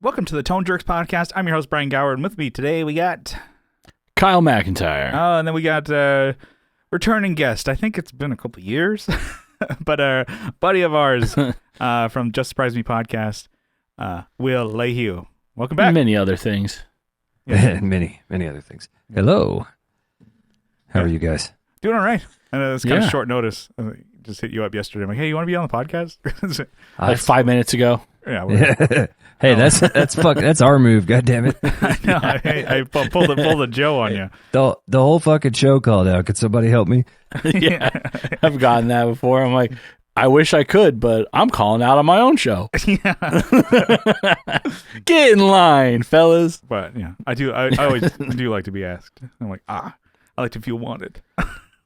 Welcome to the Tone Jerks podcast. I'm your host, Brian Gower, and with me today we got... Kyle McIntyre. Oh, and then we got returning guest. I think it's been a couple years, but a buddy of ours from Just Surprise Me podcast, Will Lehew. Welcome back. Many other things. Yeah. many other things. Hello. How are you guys? Doing all right. It's kind of short notice. I just hit you up yesterday. I'm like, hey, you want to be on the podcast? Like 5 minutes ago. Yeah. Hey, that's our move. God damn it! I know. I pulled the Joe on you. The whole fucking show called out. Could somebody help me? Yeah, I've gotten that before. I'm like, I wish I could, but I'm calling out on my own show. Yeah. Get in line, fellas. But yeah, I always do like to be asked. I'm like, I like to feel wanted.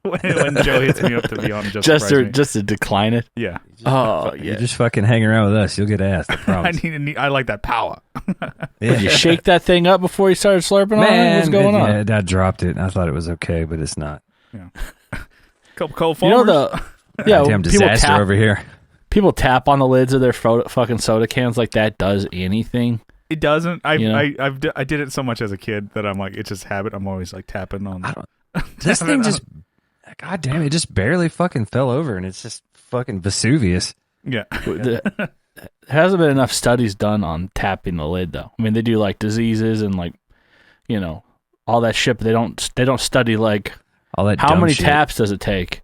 when Joe hits me up to be on just to decline it. Yeah. You just fucking hang around with us. You'll get asked. I promise. I like that power. Did you shake that thing up before you started slurping on it? What's going on? I dropped it. I thought it was okay, but it's not. Yeah. Couple cold foamers. Damn disaster over here. People tap on the lids of their fucking soda cans like that does anything. It doesn't. I did it so much as a kid that I'm like, it's just habit. I'm always like tapping on. This thing just. God damn it, just barely fucking fell over, and it's just fucking Vesuvius. Yeah. There hasn't been enough studies done on tapping the lid, though. I mean, they do, like, diseases and, like, you know, all that shit, but they don't study, like, all that how many shit. taps does it take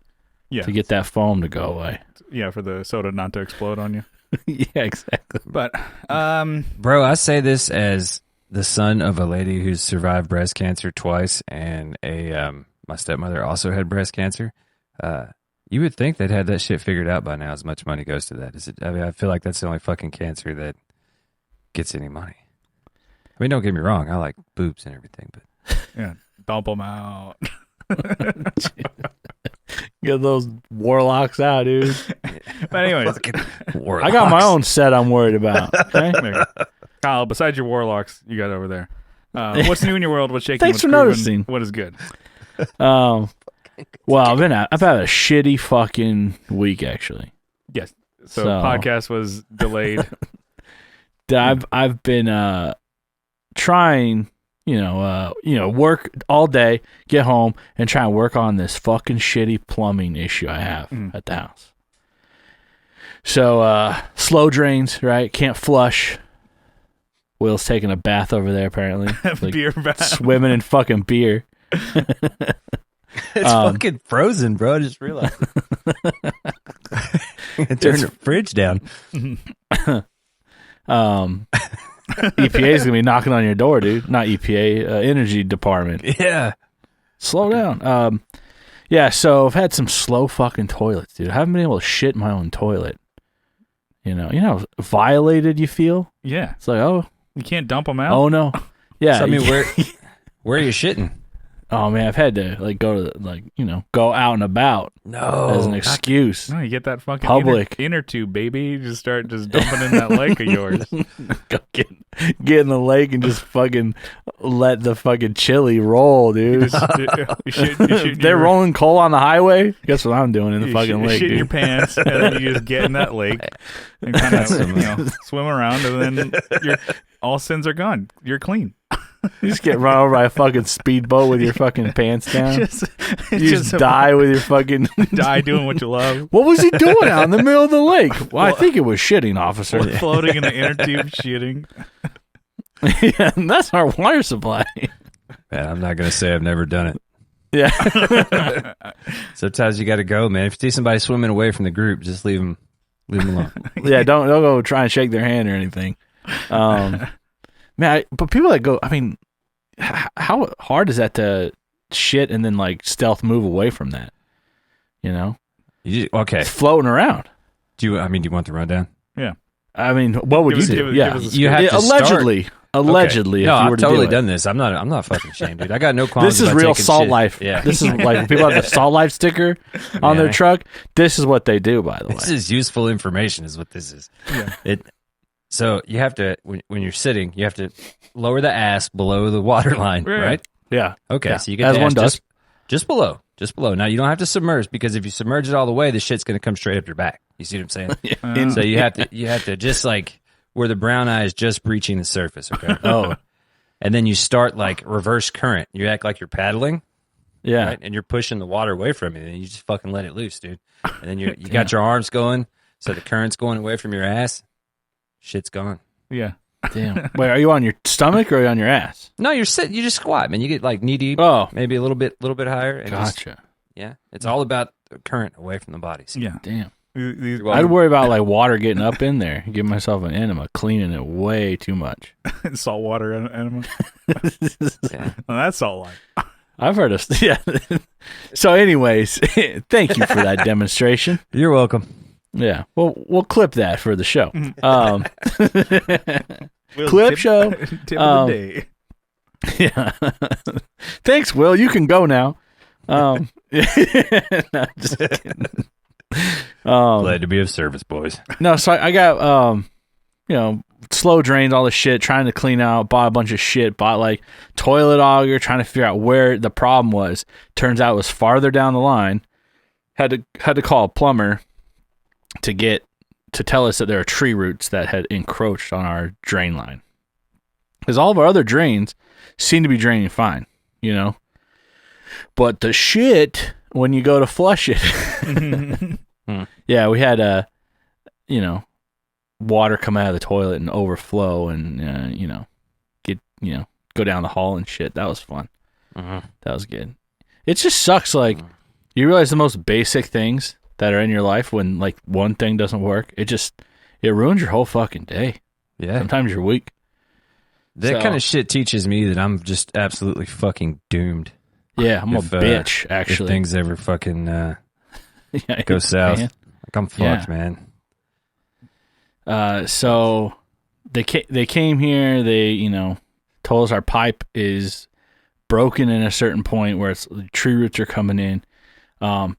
to get that foam to go away. Yeah, for the soda not to explode on you. Yeah, exactly. But, bro, I say this as the son of a lady who's survived breast cancer twice, and my stepmother also had breast cancer. You would think they'd had that shit figured out by now, as much money goes to that. I mean, I feel like that's the only fucking cancer that gets any money. I mean, don't get me wrong. I like boobs and everything, but... Yeah, dump them out. Get those warlocks out, dude. But anyways. I got my own set I'm worried about. Okay? Kyle, besides your warlocks you got over there, what's new in your world? What's shaking? Thanks for noticing. What is good? Well, I've had a shitty fucking week, actually. Yes. So podcast was delayed. I've been trying, work all day, get home, and try and work on this fucking shitty plumbing issue I have at the house. So slow drains, right? Can't flush. Will's taking a bath over there, apparently. Like, beer bath. Swimming in fucking beer. It's fucking frozen, bro. I just realized. Turn the fridge down. EPA is gonna be knocking on your door, dude. Not EPA, Energy Department. Yeah. Slow down. So I've had some slow fucking toilets, dude. I haven't been able to shit in my own toilet. You know how violated you feel? Yeah. It's like, oh, you can't dump them out. Oh no. Yeah. So, I mean, where are you shitting? Oh man, I've had to go out and about. No, as an excuse. No, you get that fucking public inner tube, baby. You just start dumping in that lake of yours. Go get in the lake and just fucking let the fucking chili roll, dude. They're rolling coal on the highway. Guess what I'm doing in the fucking lake, shit dude? Your pants, and then you just get in that lake and kind of swim around, and then all sins are gone. You're clean. You just get run over by a fucking speedboat with your fucking pants down. You just die with your fucking... Die doing what you love. What was he doing out in the middle of the lake? Well, I think it was shitting, officer. Floating in the inner tube shitting. Yeah, and that's our water supply. Man, I'm not going to say I've never done it. Yeah. Sometimes you got to go, man. If you see somebody swimming away from the group, just leave them alone. Yeah, don't go try and shake their hand or anything. Man, but people that go, I mean, how hard is that to shit and then like stealth move away from that? You know? Okay. It's floating around. Do you want the rundown? Yeah. I mean, what would you do? Yeah. You have to allegedly. Start. Allegedly. Okay. No, if you were I've to totally do done this. I'm not fucking ashamed, dude. I got no qualms. This is real Salt shit. Life. Yeah. This is like people have the Salt Life sticker on their truck. This is what they do, by the way. This is useful information is what this is. Yeah. So you have to, when you're sitting, you have to lower the ass below the water line, right? Yeah. Okay, yeah. so you get as the one ass does. just below. Now you don't have to submerge, because if you submerge it all the way, the shit's going to come straight up your back. You see what I'm saying? Yeah. So you have to just like where the brown eye is just breaching the surface, okay? Oh, And then you start like reverse current. You act like you're paddling, yeah. right? And you're pushing the water away from you, and you just fucking let it loose, dude. And then you got your arms going, so the current's going away from your ass. Shit's gone. Yeah. Damn. Wait, are you on your stomach or are you on your ass? No, you're sitting. You just squat, man. You get like knee deep, Oh, maybe a little bit higher. And gotcha. yeah, it's all about the current away from the body. So Yeah. Damn. These- I'd worry about like water getting up in there. Give myself an enema, cleaning it way too much. saltwater enema. yeah. Well, that's salt life. I've heard of yeah. So, anyways, thank you for that demonstration. You're welcome. Yeah, we'll clip that for the show. Will's Clip tip- show. Tip of the day. Yeah. Thanks, Will. You can go now. No, just kidding. Glad to be of service, boys. No, so I got slow drains, all the shit, trying to clean out, bought a bunch of shit, bought like toilet auger, trying to figure out where the problem was. Turns out it was farther down the line. Had to call a plumber to tell us that there are tree roots that had encroached on our drain line. Because all of our other drains seem to be draining fine, you know? But the shit, when you go to flush it, yeah, we had water come out of the toilet and overflow and, go down the hall and shit. That was fun. That was good. It just sucks. Like, you realize the most basic things that are in your life when, like, one thing doesn't work, it ruins your whole fucking day. Yeah. Sometimes you're weak. That kind of shit teaches me that I'm just absolutely fucking doomed. Yeah, I'm a bitch, If actually. things ever fucking Yeah, go south. man. Like, I'm fucked, man. So they came here. They told us our pipe is broken in a certain point where tree roots are coming in.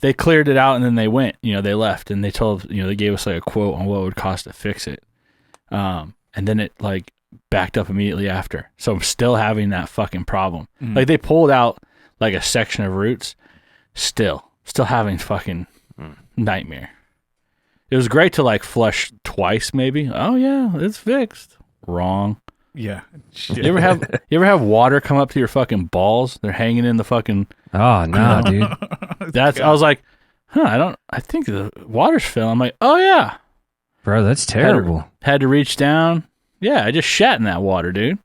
They cleared it out and then they went. They left and they they gave us like a quote on what it would cost to fix it. And then it like backed up immediately after. So I'm still having that fucking problem. Like they pulled out like a section of roots. Still having fucking nightmare. It was great to like flush twice, maybe. Oh yeah, it's fixed. Wrong. Yeah. Shit. You ever have water come up to your fucking balls? They're hanging in the fucking. Oh no, dude. I was like, I think the water's filling. I'm like, oh yeah, Bro, that's terrible. Had to reach down. Yeah, I just shat in that water, dude.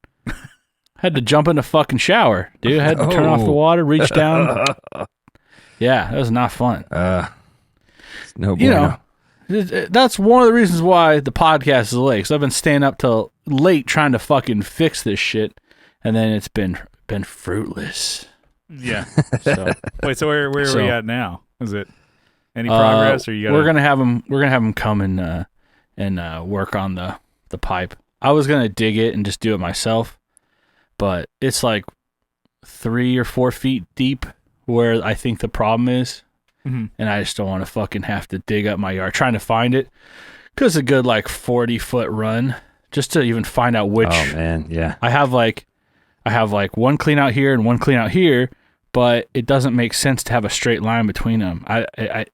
Had to jump in the fucking shower, dude. Had to turn off the water, reach down. Yeah, that was not fun. No bueno. That's one of the reasons why the podcast is late. Because I've been staying up till late trying to fucking fix this shit, and then it's been fruitless. Yeah. So Wait, so where are we at now? Is it any progress, or you got? We're gonna have them come and work on the pipe. I was gonna dig it and just do it myself, but it's like 3 or 4 feet deep where I think the problem is. And I just don't want to fucking have to dig up my yard trying to find it, because a good like 40-foot run just to even find out which. Oh man, yeah. I have like one clean out here and one clean out here, but it doesn't make sense to have a straight line between them. I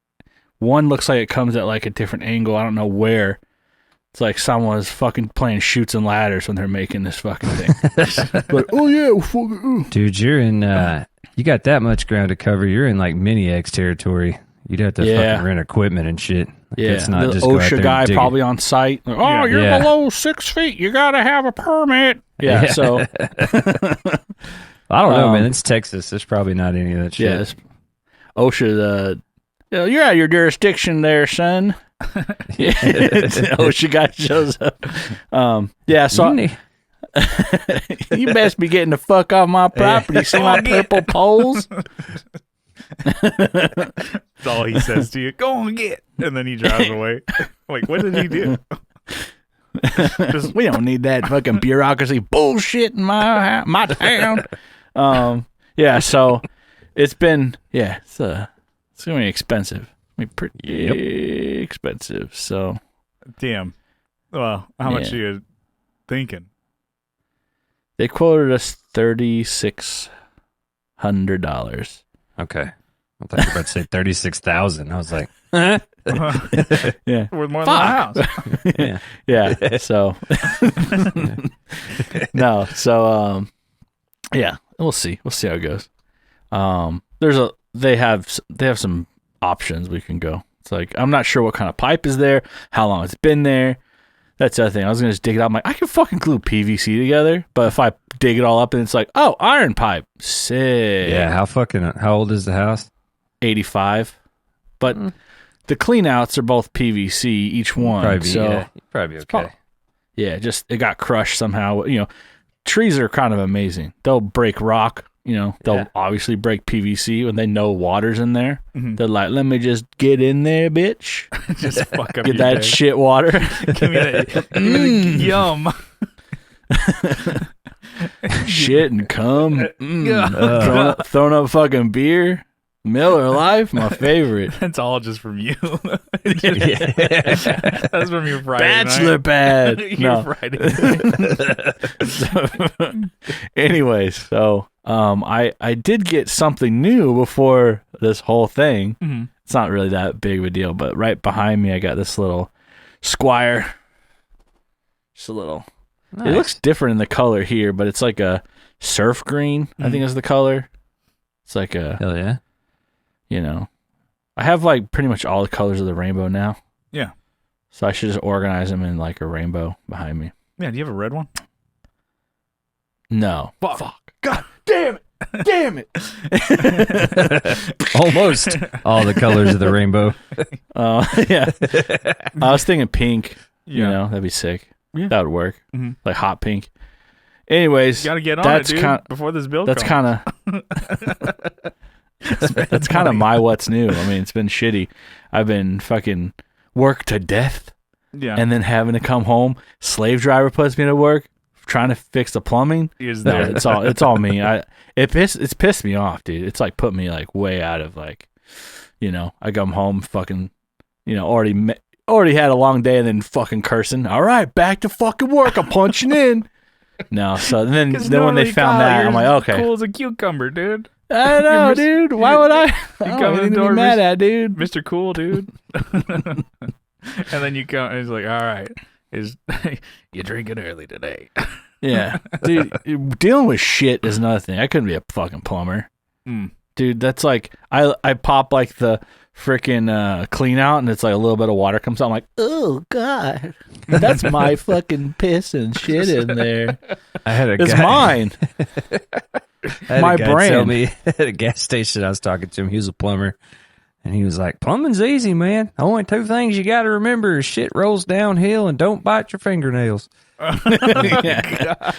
one looks like it comes at like a different angle. I don't know where. It's like someone was fucking playing Chutes and Ladders when they're making this fucking thing. Like, oh yeah, dude, you're in. You got that much ground to cover. You're in like mini X territory. You'd have to fucking rent equipment and shit. Like, it's not the just go out there OSHA guy and dig probably it. on site. Like, you're below 6 feet. You gotta have a permit. Yeah. So I don't know, man. It's Texas. There's probably not any of that shit. Yeah, OSHA. You're out of your jurisdiction there, son. OSHA guy shows up. Yeah. So. You best be getting the fuck off my property. See my purple poles? That's all he says to you. Go on, get. And then he drives away. Like, what did he do? We don't need that fucking bureaucracy bullshit in my town. Yeah. So it's been it's gonna be expensive. I mean, pretty expensive. So damn. Well, how much are you thinking? They quoted us $3,600. Okay. I thought you were about to say 36,000. I was like, huh? Yeah. Worth more than the house. Yeah. Yeah. So no. So yeah, we'll see. We'll see how it goes. They have some options we can go. It's like I'm not sure what kind of pipe is there, how long it's been there. That's the other thing. I was gonna just dig it out. I'm like, I can fucking glue PVC together, but if I dig it all up and it's like, oh, iron pipe, sick. Yeah. How old is the house? 85. But the clean outs are both PVC, each one. Probably okay. Yeah, just it got crushed somehow. You know, trees are kind of amazing. They'll break rock. You know, they'll obviously break PVC when they know water's in there. Mm-hmm. They're like, let me just get in there, bitch. Just fuck up Get your that day. shit water. Give me that. Yum. Shit and cum. Yeah. Throwing up fucking beer. Miller Lite, my favorite. That's all just from you. That's from your Friday Bachelor night. pad. Your No. Friday night. Anyways, so I did get something new before this whole thing. Mm-hmm. It's not really that big of a deal, but right behind me I got this little Squire. Just a little. Nice. It looks different in the color here, but it's like a surf green, I think is the color. It's like a, Hell yeah. you know, I have like pretty much all the colors of the rainbow now. Yeah. So I should just organize them in like a rainbow behind me. Yeah, do you have a red one? No. Fuck. God damn it. Damn it. Almost all the colors of the rainbow. Yeah. I was thinking pink. Yeah. You know, that'd be sick. Yeah. That would work. Mm-hmm. Like hot pink. Anyways, You got to get on that's it, dude, kind. before this bill That's comes. kind of. That's kind of my what's new. I mean, it's been shitty. I've been fucking worked to death, Yeah. and then having to come home. Slave driver puts me to work trying to fix the plumbing. Is No, there. it's all me. It's pissed me off, dude. It's like put me like way out of like, you know, I come home fucking, you know, already had a long day and then fucking cursing. All right, back to fucking work. I'm punching in. No, so then 'Cause when normally, they found Kyle, that, you're I'm like, okay. cool as a cucumber, dude. I know, You're dude. Why would I? I come don't in have the anything to door, be mad at, dude. Mr. Cool, dude. And then you come and he's like, all right, you drinking early today. Yeah, dude. Dealing with shit is another thing. I couldn't be a fucking plumber, dude. That's like I pop like the freaking clean out, and it's like a little bit of water comes out. I'm like, oh god, that's my fucking piss and shit in there. I had a It's guy, mine. I had my a guy brand. tell me at a gas station I was talking to him. He was a plumber, and he was like, "Plumbing's easy, man. Only two things you got to remember: is shit rolls downhill and don't bite your fingernails." Yeah.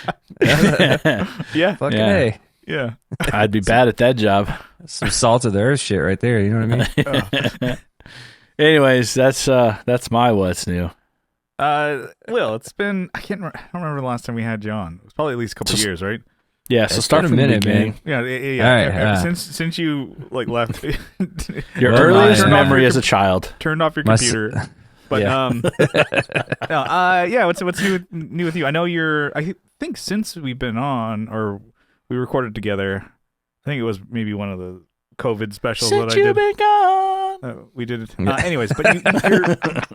Yeah. Fucking Yeah. A. Yeah. I'd be bad at that job. Some salt of the earth shit right there. You know what I mean? Anyways, that's my what's new. Will, it's been I don't remember the last time we had you on. It was probably at least a couple years, right? Yeah, so It's start been a from minute, the beginning. man. Yeah. All right, Ever since you like left, Your Well, earliest my- memory as a child. turned off your My computer. But Yeah. yeah. What's new with you? I know I think since we've been on or we recorded together, I think it was maybe one of the COVID specials Since that I you've did. been gone. We did it. Anyways, but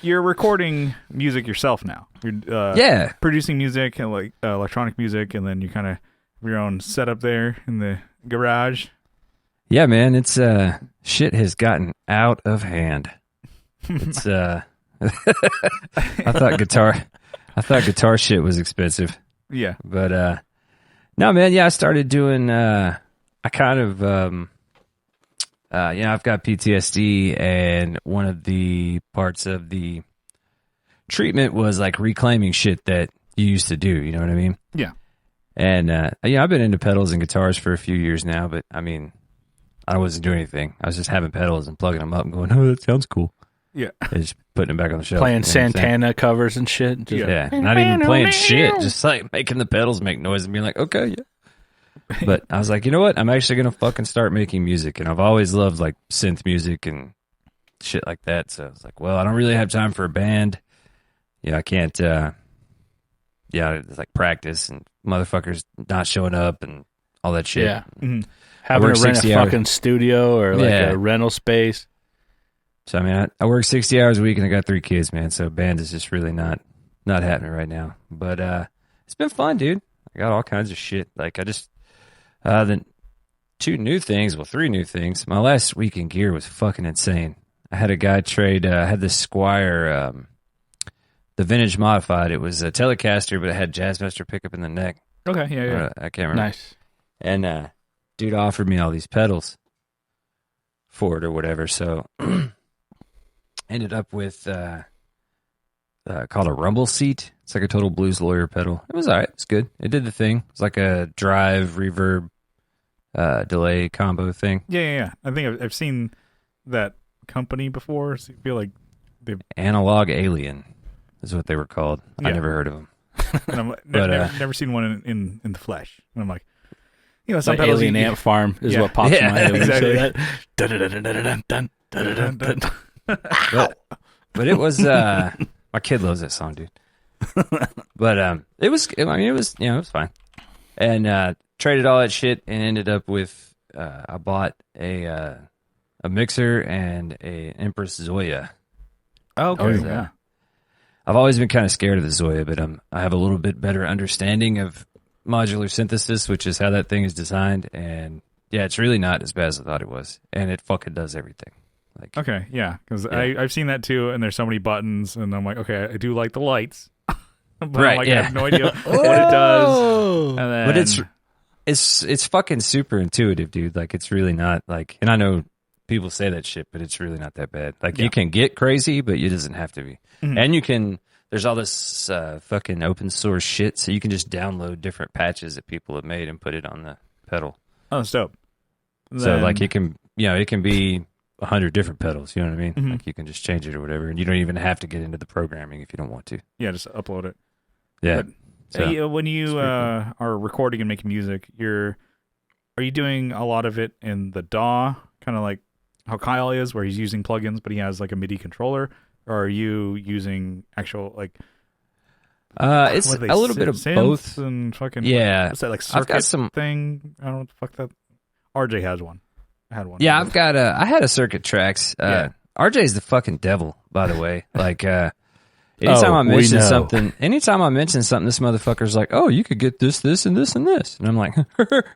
you're recording music yourself now. You're Yeah. producing music and like electronic music, and then you kind of have your own setup there in the garage. Yeah, man. It's shit has gotten out of hand. It's I thought guitar shit was expensive. Yeah. But no, man, yeah, I started doing I kind of I've got PTSD, and one of the parts of the treatment was like reclaiming shit that you used to do, you know what I mean? Yeah. And I've been into pedals and guitars for a few years now, but I mean, I wasn't doing anything. I was just having pedals and plugging them up and going, "Oh, that sounds cool." Yeah. And just putting them back on the shelf. Playing you know what I'm saying? Santana covers and shit. Just, Yeah, not even playing shit, just like making the pedals make noise and being like, okay, yeah. But I was like, you know what? I'm actually gonna fucking start making music, and I've always loved like synth music and shit like that. So I was like, well, I don't really have time for a band. Yeah, I can't. It's like practice and motherfuckers not showing up, and all that shit. Yeah. Mhm. Having work to rent a 60 hours. fucking studio or like Yeah. a rental space. So I mean, I work 60 hours a week and I got 3 kids, man. So band is just really not happening right now. But it's been fun, dude. I got all kinds of shit. Like I just the 3 new things. My last week in gear was fucking insane. I had a guy trade. I had this Squire, the vintage modified. It was a Telecaster, but it had Jazzmaster pickup in the neck. Okay, yeah. I can't remember. Nice. And dude offered me all these pedals for it or whatever. So ended up with called a rumble seat. It's like a total blues lawyer pedal. It was all right. It's good. It did the thing. It's like a drive, reverb, delay combo thing. Yeah. I think I've seen that company before. So I feel like they've Analog Alien is what they were called. I Yeah. never heard of them. and I'm like, But, never seen one in the flesh. And I'm like, some Like pedals Alien you- Ant Farm is Yeah. what pops in my head. when you say Exactly. that. Dun-dun-dun-dun-dun-dun, dun-dun-dun-dun. But it was my kid loves that song, dude. But it was fine. And traded all that shit and ended up with I bought a mixer and a Empress Zoya. Oh, okay. Oh, yeah. I've always been kind of scared of the Zoya, but I have a little bit better understanding of modular synthesis, which is how that thing is designed. And yeah, it's really not as bad as I thought it was, and it fucking does everything. Like, Okay, yeah, because Yeah. I've seen that too, and there's so many buttons, and I'm like, okay, I do like the lights, but Right, I'm like, yeah. I have no idea what it does. And then, but it's fucking super intuitive, dude. Like, it's really not like, and I know people say that shit, but it's really not that bad. Like, Yeah. you can get crazy, but it doesn't have to be. Mhm. And you can. There's all this fucking open source shit, so you can just download different patches that people have made and put it on the pedal. oh, it's dope. So Then- like it can be 100 different pedals. You know what I mean? Mhm. Like you can just change it or whatever, and you don't even have to get into the programming if you don't want to. yeah, just upload it. Yeah. But- So, When you it's pretty are recording and making music, are you doing a lot of it in the DAW, kind of like how Kyle is, where he's using plugins, but he has like a MIDI controller, or are you using actual like it's what are they, a little bit of synths both. and fucking Yeah. what's that like I've got circuit some. thing? I don't know what the fuck that. RJ has one. I had one. Yeah, I had a Circuit Tracks. Yeah. RJ's the fucking devil, by the way. Like, anytime I we mention know. something, this motherfucker's like, "Oh, you could get this, this, and this, and this," and I'm like,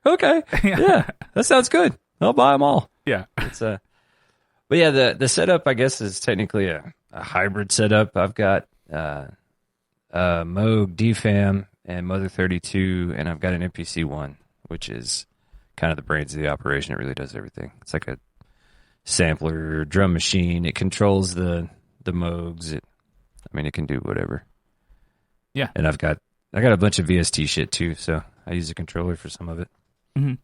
"Okay, yeah, that sounds good. I'll buy them all." Yeah. It's but yeah, the setup I guess is technically a hybrid setup. I've got Moog DFAM and Mother 32, and I've got an MPC one, which is kind of the brains of the operation. It really does everything. It's like a sampler drum machine. It controls the Moogs. It can do whatever. Yeah. And I got a bunch of VST shit too, so I use a controller for some of it. Mm-hmm.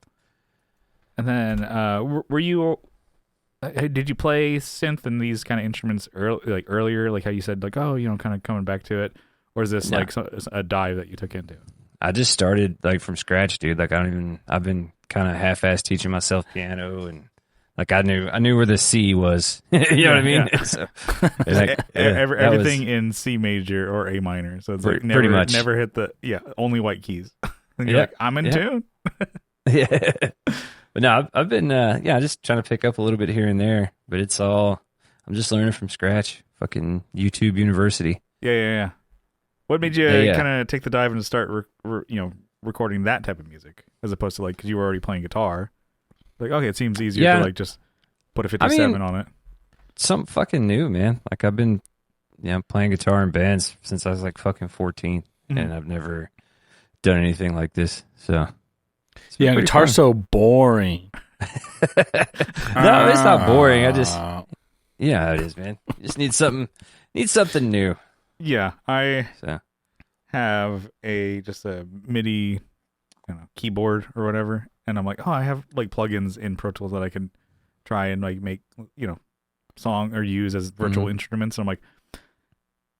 And then, were you? Did you play synth and these kind of instruments earlier, like how you said, like, oh, kind of coming back to it, or is this No. like a dive that you took into? I just started like from scratch, dude. Like I've been kind of half-assed teaching myself piano, and like I knew where the C was. You know what I mean? Yeah. So, and, like, that Everything was- in C major or A minor, so it's like Pretty much. never hit the only white keys. And you're Yeah. like, I'm in Yeah. tune. Yeah. But no, I've been just trying to pick up a little bit here and there, but I'm just learning from scratch. Fucking YouTube University. Yeah. What made you Yeah. kind of take the dive and start, recording that type of music as opposed to like because you were already playing guitar? Like, okay, it seems easier Yeah. to like just put a 57 on it. Something fucking new, man. Like I've been playing guitar in bands since I was like fucking 14, Mhm. and I've never done anything like this. So it's been Yeah, pretty guitar's so boring. fun. No, it's not boring. I just Uh, it is, man. You just need something new. Yeah, I So have just a MIDI keyboard or whatever, and I'm like, oh, I have like plugins in Pro Tools that I can try and like make song or use as virtual Mhm. instruments. And I'm like,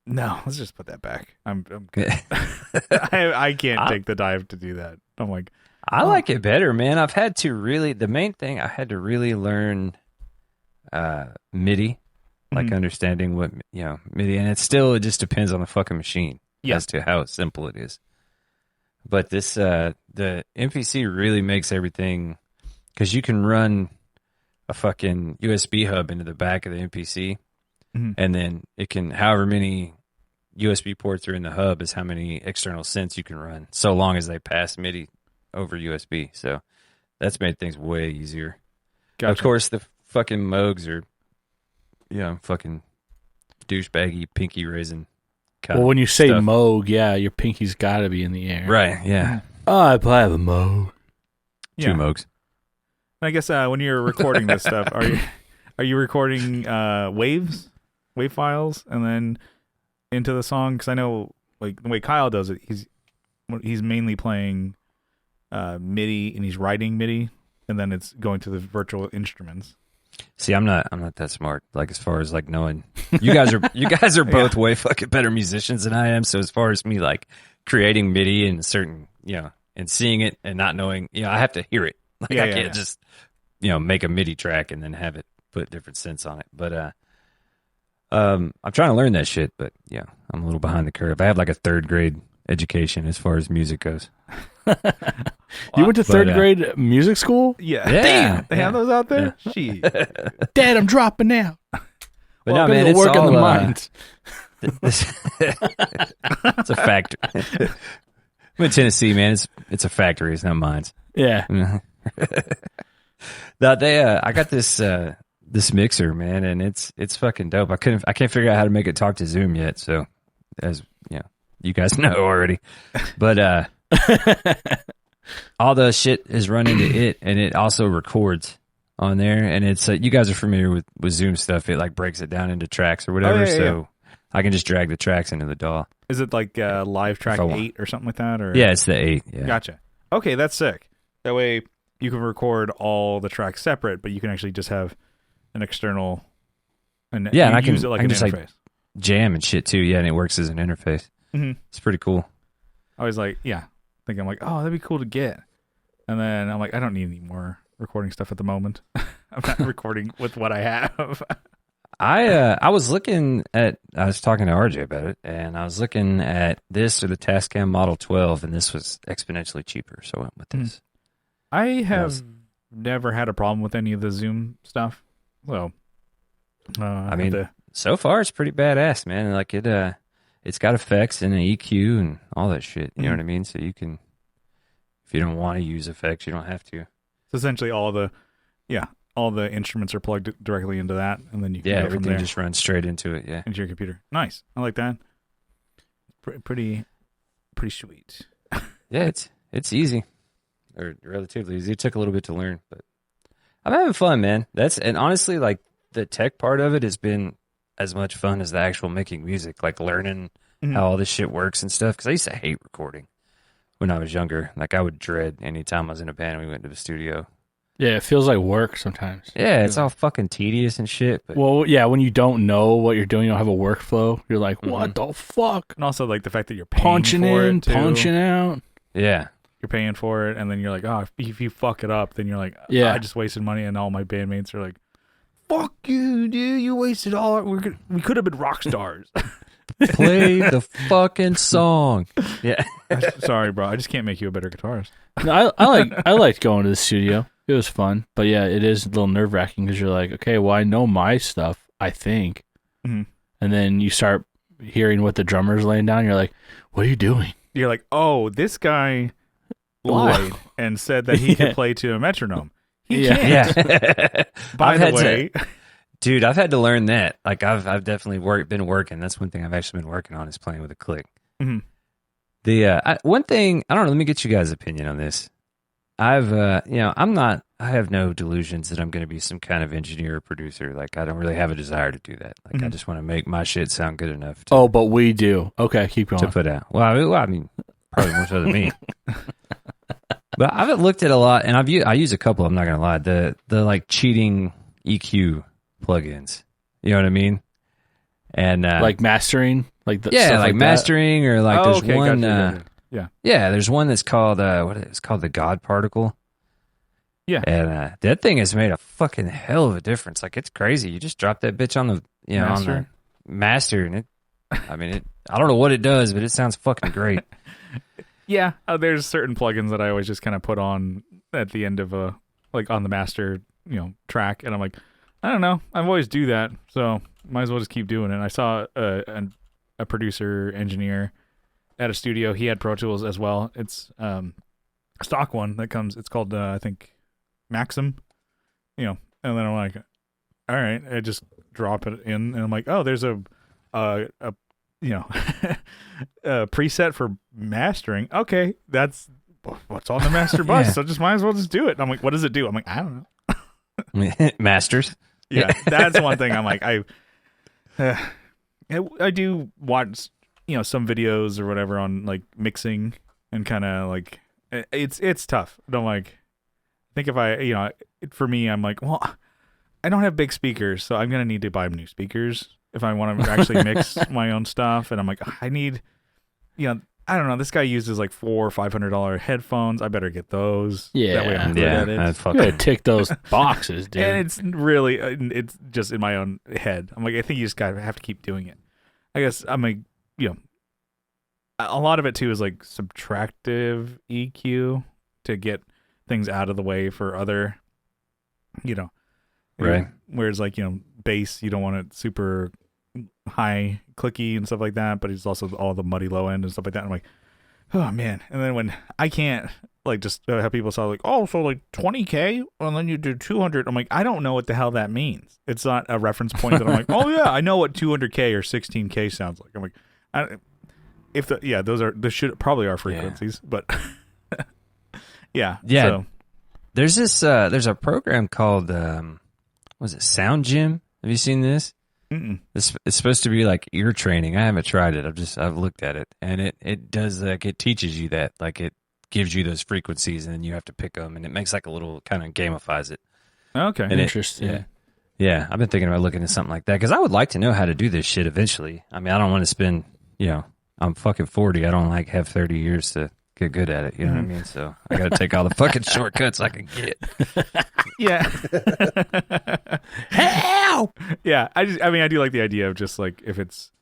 no, let's just put that back. I'm good. I can't take the dive to do that. I'm like, I like it better, man. The main thing I had to really learn MIDI, like Mhm. understanding what MIDI, and it just depends on the fucking machine Yeah. as to how simple it is. But this the MPC really makes everything, because you can run a fucking USB hub into the back of the MPC, and then it can, however many USB ports are in the hub is how many external synths you can run, so long as they pass MIDI over USB. So that's made things way easier. Gotcha. Of course, the fucking Moogs are, fucking douchebaggy, pinky raising. Well, when you say stuff. Moog, yeah, your pinky's got to be in the air. Right, yeah. Oh, I have a Moog. Yeah. 2 Moogs. I guess when you're recording this stuff, are you recording wave files, and then into the song? Because I know, like, the way Kyle does it, he's mainly playing MIDI, and he's writing MIDI, and then it's going to the virtual instruments. See, I'm not that smart. Like, as far as like knowing, you guys are both way fucking better musicians than I am. So as far as me like creating MIDI and certain, and seeing it and not knowing, I have to hear it. Like, I can't just, make a MIDI track and then have it put different synths on it. But I'm trying to learn that shit. But yeah, I'm a little behind the curve. I have like a 3rd grade education as far as music goes. You went to 3rd grade music school? Yeah. Damn. They have those out there? Shit. Dad, I'm dropping out. But no, man, it's work all in the mines. It's a factory. I'm in Tennessee, man. It's a factory. It's not mines. Yeah. Now I got this mixer, man, and it's fucking dope. I can't figure out how to make it talk to Zoom yet. So, as you guys know already, but all the shit is run into it, and it also records on there. And it's you guys are familiar with Zoom stuff. It like breaks it down into tracks or whatever. So I can just drag the tracks into the DAW. Is it like live track 8 or something like that? Or yeah, it's the 8. Yeah. Gotcha. Okay, that's sick. That way you can record all the tracks separate, but you can actually just have an external. And I can use it like an just interface. Like jam and shit too. Yeah, and it works as an interface. Mm-hmm. It's pretty cool. I was like, thinking like, oh, that'd be cool to get. And then I'm like, I don't need any more recording stuff at the moment. I'm not recording with what I have. I was looking at, I was talking to RJ about it, and I was looking at this or the Tascam Model 12, and this was exponentially cheaper, so I went with this. I have never had a problem with any of the Zoom stuff. So, I mean, so far it's pretty badass, man. Like it's got effects and an EQ and all that shit. You know what I mean? So you can, if you don't want to use effects, you don't have to. So essentially, all the instruments are plugged directly into that, and then you can go everything from there just runs straight into it. Yeah, into your computer. Nice. I like that. Pretty sweet. Yeah, it's easy, or relatively easy. It took a little bit to learn, but I'm having fun, man. And honestly, like, the tech part of it has been as much fun as the actual making music, like learning how all this shit works and stuff. Because I used to hate recording when I was younger. Like, I would dread any time I was in a band and we went to the studio. Yeah, it feels like work sometimes. Yeah, it's all fucking tedious and shit. But well, yeah, when you don't know what you're doing, you don't have a workflow. You're like, what the fuck? And also, like, the fact that you're paying Punching for in, it too. punching out. Yeah. You're paying for it, and then you're like, oh, if you fuck it up, then you're like, yeah, I just wasted money, and all my bandmates are like, fuck you, dude, you wasted all we could have been rock stars. Play the fucking song. Yeah. Sorry, bro, I just can't make you a better guitarist. No, I liked going to the studio. It was fun, but yeah, it is a little nerve wracking because you're like, okay, well, I know my stuff, I think, and then you start hearing what the drummer's laying down. You're like, what are you doing? You're like, oh, this guy lied and said that he could play to a metronome. He can't. Yeah. By the way, dude, I've had to learn that. Like, I've definitely been working. That's one thing I've actually been working on, is playing with a click. The one thing, I don't know. Let me get you guys' opinion on this. I have no delusions that I'm going to be some kind of engineer or producer. Like, I don't really have a desire to do that. Like, I just want to make my shit sound good enough. But we do. Okay, keep going. To put out. Well, I mean, probably more so than me. But I've looked at a lot, and I use a couple. I'm not going to lie. The like cheating EQ plugins. You know what I mean? And like mastering, like like mastering, or like there's one. Gotcha. Yeah, there's one that's called it's called the God Particle. Yeah, and that thing has made a fucking hell of a difference. Like, it's crazy. You just drop that bitch on the on the master, and I don't know what it does, but it sounds fucking great. Yeah, there's certain plugins that I always just kind of put on at the end of on the master, track, and I'm like, I don't know, I always do that, so might as well just keep doing it. I saw a producer engineer at a studio. He had Pro Tools as well. It's a stock one that comes. It's called I think Maxim, and then I'm like, all right, I just drop it in, and I'm like, oh, there's a a preset for mastering. Okay, that's what's on the master bus, Yeah. so just might as well just do it. And I'm like, what does it do? I'm like, I don't know. Masters. Yeah, that's one thing. I'm like, I do watch some videos or whatever on like mixing and kind of like it's tough. I don't like. I think if for me, I'm like, well, I don't have big speakers, so I'm gonna need to buy new speakers if I want to actually mix my own stuff. And I'm like, I need, I don't know. This guy uses like $400 or $500 headphones. I better get those. Yeah. That way I'm good at it. I'd You fucking gotta tick those boxes, dude. And it's really, it's just in my own head. I'm like, I think you just gotta have to keep doing it. I guess I'm like, a lot of it too is like subtractive EQ to get things out of the way for other, Right. Whereas like, bass, you don't want it super high clicky and stuff like that, but it's also all the muddy low end and stuff like that. I'm like, oh man. And then when I can't like just have people say like, oh, so like 20K and then you do 200. I'm like, I don't know what the hell that means. It's not a reference point that I'm like, oh yeah, I know what 200K or 16K sounds like. I'm like, those should probably are frequencies, but yeah. Yeah. So, There's there's a program called was it Sound Gym? Have you seen this? It's supposed to be like ear training. I haven't tried it. I've looked at it, and it does like it teaches you that, like it gives you those frequencies, and then you have to pick them, and it makes like a little kind of gamifies it. okay. And Interesting. Yeah, I've been thinking about looking at something like that because I would like to know how to do this shit eventually. I mean, I don't want to spend, I'm fucking 40. I don't like have 30 years to get good at it. You know what I mean? So I got to take all the fucking shortcuts I can get. Yeah. Help! Yeah. I do like the idea of just like if it's,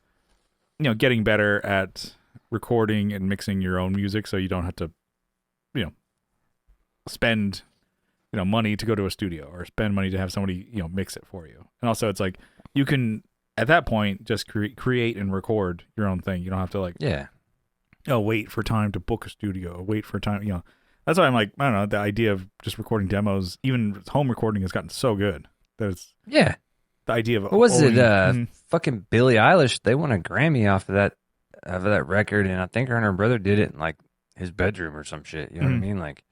getting better at recording and mixing your own music so you don't have to, spend, money to go to a studio or spend money to have somebody, mix it for you. And also it's like you can, at that point, just create and record your own thing. You don't have to like, wait for time to book a studio, wait for time, That's why I'm like, I don't know, the idea of just recording demos, even home recording has gotten so good that it's the idea of What was it? Fucking Billie Eilish. They won a Grammy off of that record, and I think her and her brother did it in like his bedroom or some shit. You know what I mean? Like,